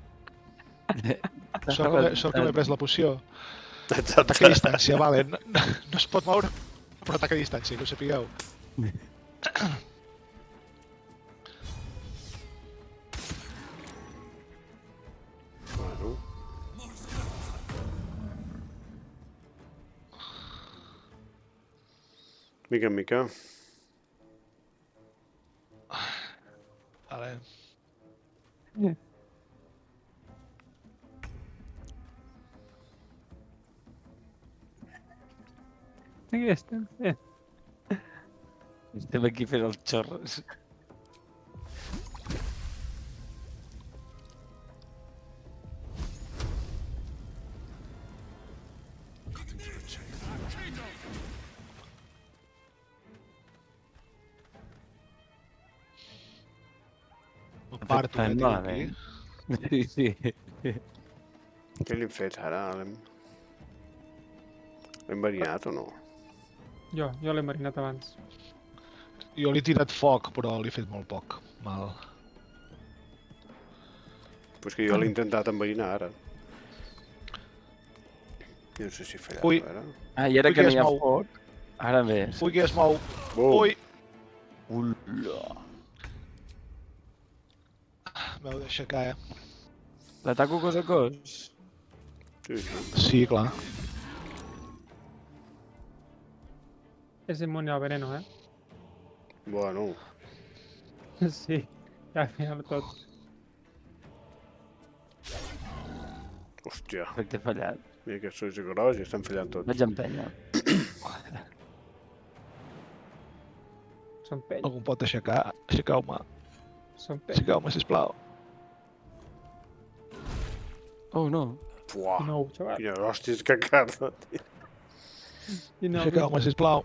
Sort que m'he pres la poció. Atac a Exacte. distància, vale. No es pot moure, però atac a distància, que ho sapigueu. Bueno. Mica en mica. Vale. Aquí estem. Estem aquí fent els xorros. Me'n parto, Fem tio, malament. aquí. Sí. Què li hem fet ara? L'hem enverinat o no? Jo l'he marinat abans. Jo li he tirat foc, però li he fet molt poc mal. Pues que jo l'he intentat enverinar ara. No sé si he fallat, Ui. a veure. Ah, i ara Ui, que que no hi ha es mou. foc, ara més. Ui, que es mou. Bum. Ui! Ula. M'heu d'aixecar, eh? L'ataco cos a cos? Sí, sí. Sí, clar. És immune al veneno, Bueno, Sí, ja al final tot. hòstia. Efecte fallat. Mira que sois gros i estan fallant tots. Vaig empènyer. Són pell. Algú em pot aixecar? Aixecau-me. Són pell. Aixecau-me, sisplau. Oh, no. Fuà, No, xaval. quina hòsties que carda, tio. I no, Aixecau-me, sisplau.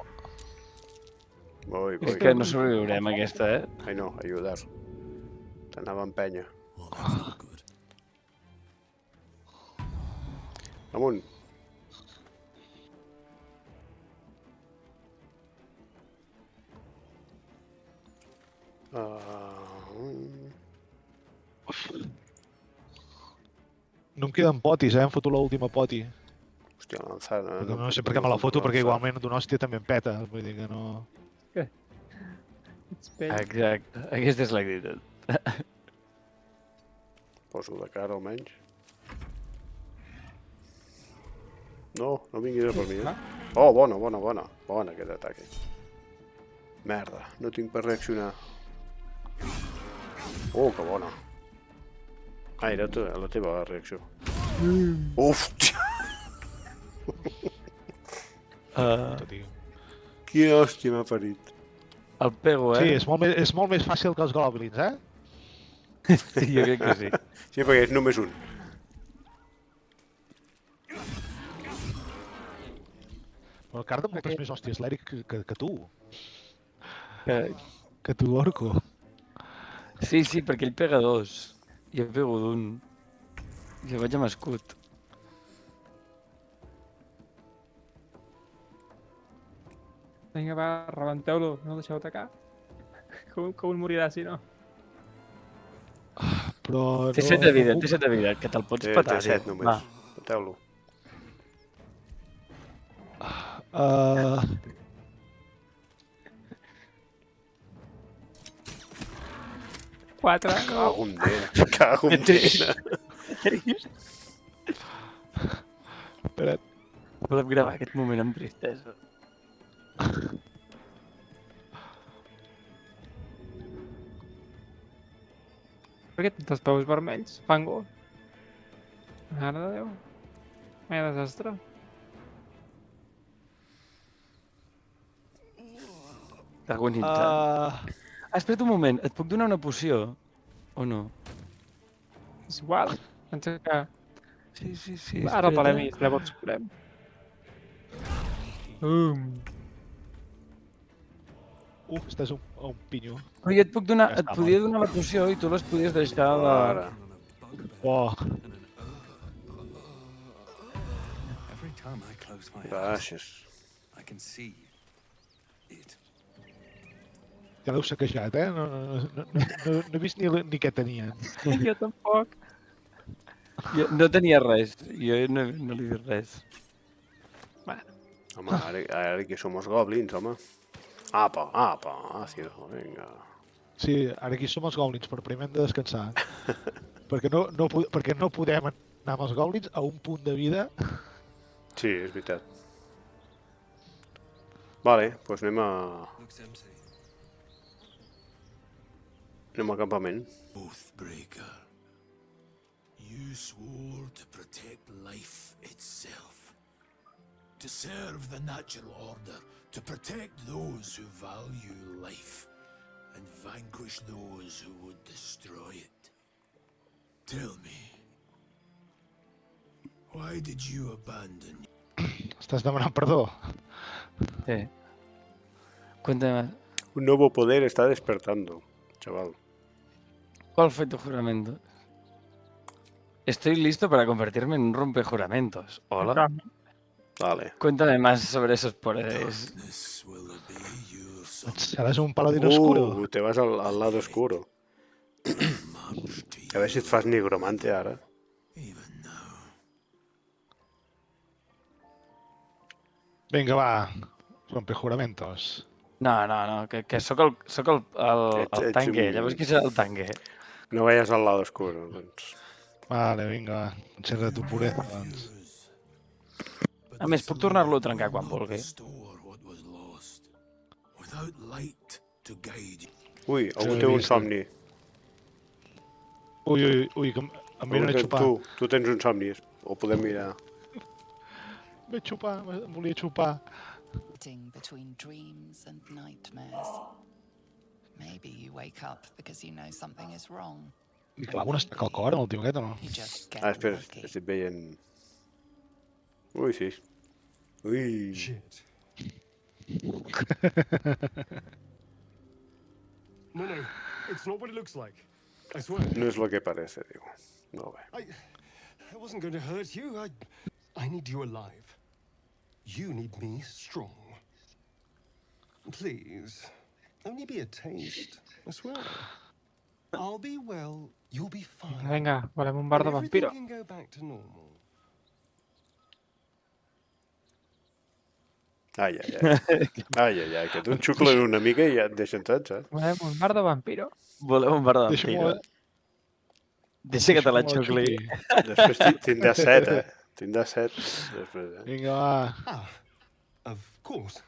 Voy. És que no sobreviurem aquesta, eh? Ai no, ayudar. T'anava a empènyer. Well, that's not good. Amunt. No em queden potis, Em foto l'última poti. Hòstia, lanzada. No sé per què me la foto, perquè igualment d'una hòstia també em peta. Vull dir que no... Ets pell. Exacte, aquesta és l'actitud. Poso de cara almenys. No, no vinguis a per mi, Oh, bona. Bona aquest atac. Merda, no tinc per reaccionar. Oh, que bona. Ah, era la teva reacció. Uf! Quina hòstia m'ha parit. El pego, Sí, és molt més fàcil que els goblins, Jo crec que sí. Sí, perquè és només un. Però el Card amb moltes més hòsties l'Eric que tu. Que... Que tu, Orco. Sí, perquè ell pega 2. Jo pego d'un. Jo vaig amb escut. Vinga, va, rebenteu-lo, no el deixeu atacar. Que un morirà, si no. Però Té 7 de vida, que te'l pots petar. Té 7 només. Pateu-lo. Quatre. Cago en Déu. Espera't. Volem gravar aquest moment amb tristesa. Per què tens els peus vermells? Fango. Mare de Déu. Vaya desastre. Agonitzant. Espera't un moment, et puc donar una poció? O no? És igual. Pensa que... Sí. Ara el parem i llavors curem. Estàs un pinyo. Però jo et puc donar, et podia donar la poció i tu les podies deixar a la... Ara. Gràcies. Ja l'heu saquejat, No he vist ni què tenien. Jo tampoc. Jo no tenia res, jo no li he dit res. Home, ara que som els goblins, home. Apa, ácido, venga. Sí, ara aquí som els goblins, però primer hem de descansar. perquè no podem anar amb els goblins a un punt de vida. Sí, és veritat. Vale, doncs anem al campament. Oathbreaker, you swore to protect life itself, to serve the natural order, to protect those who value life, and vanquish those who would destroy it. Tell me, why did you abandon? Estàs demanant perdó. Sí. Cuéntame. Un nuevo poder está despertando, chaval. ¿Cuál fue tu juramento? Estoy listo para convertirme en un rompejuramentos. Hola. Vale. Cuéntame más sobre esos poderes. Seràs un paladín oscuro. Te vas al lado oscuro. A ver si et fas nigromante ara. Vinga, va. Rompejuramentos. No, que sóc el tanque. Llavors qui serà el tanque? No vayas al lado oscuro, doncs. Vale, vinga, va. Conserva tu pureza, doncs. A més, puc tornar-lo a trencar quan vulgui. Ui, algú té un somni. Ui, que em venen a xupar. Tu tens un somni, ho podem mirar. Em volia xupar. Between dreams and nightmares. Maybe you wake up because you know something is wrong. Li clavo un estac al cor amb el tio aquest o no? Espera, estic veient... Ui, sí. Ui. Shit. No, it's not what it looks like. I swear. No és lo que parece, diu. Molt bé. I wasn't going to hurt you. I need you alive. You need me strong. Please, Only be a taste, I swear. I'll be well, you'll be fine. Vinga, volem un bar de And everything vampiro. can go back to normal. Ai, que tu en xucles una mica i ja et deixen tots, eh? Volem un bar de vampiro. Volem un bar de vampiro. Deixa que te la xucli. Després tindràs set, eh? Tindràs set després, eh? Vinga, va. Of course.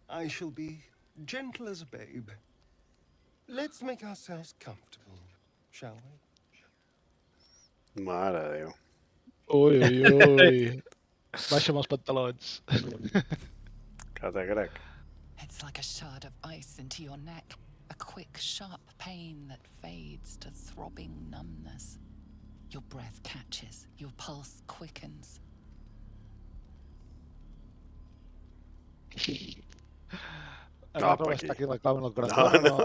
I shall be gentle as a babe. Let's make ourselves comfortable, shall we? Mare de Déu. Ui, ui, ui. Baixa'm els pantalons. Catagrac. It's like a shard of ice into your neck. A quick, sharp pain that fades to throbbing numbness. Your breath catches, your pulse quickens. Agafa'm per està aquí. aquí la clau en el corazón. No.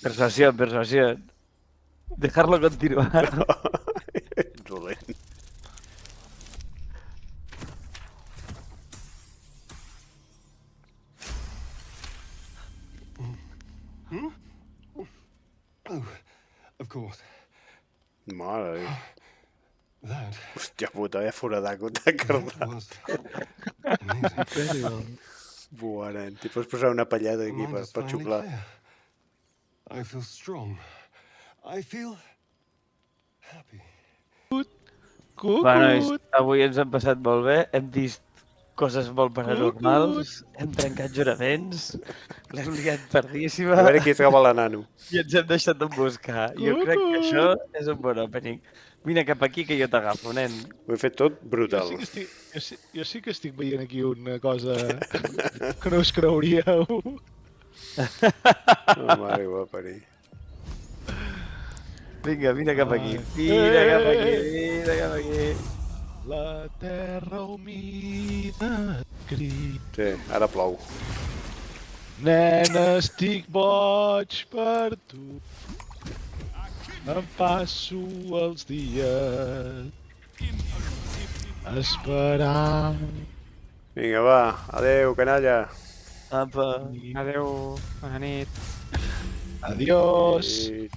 Persuasión, persuasión. Dejarlo continuar. Dolent. Oh, of course. Mare de Déu. That Hòstia puta, vaya foradar que t'ha cardat. was amazing. Buah, nen. T'hi pots posar una pallada aquí Mind is per finally xuclar. clear. I feel strong. I feel happy. Va, nois, avui ens hem passat molt bé. Hem vist coses molt paranormals. Hem trencat juraments. L'hem liat A perdíssima. veure qui troba la nano. I ens hem deixat d'emboscar. Jo crec que això és un bon opening. Vine cap aquí que jo t'agafo, nen. Ho he fet tot Jo brutal. jo sí que estic veient aquí una cosa que no us creuríeu. Oh, mare que va parir. Vinga, vine cap aquí. Vine cap aquí, vine cap aquí. La terra humida crit. Sí, ara plou. Nen, estic boig per tu. Em passo els dies esperant. Vinga, va. Adéu, canalla. Apa. Adeu, bona nit. Adiós. I...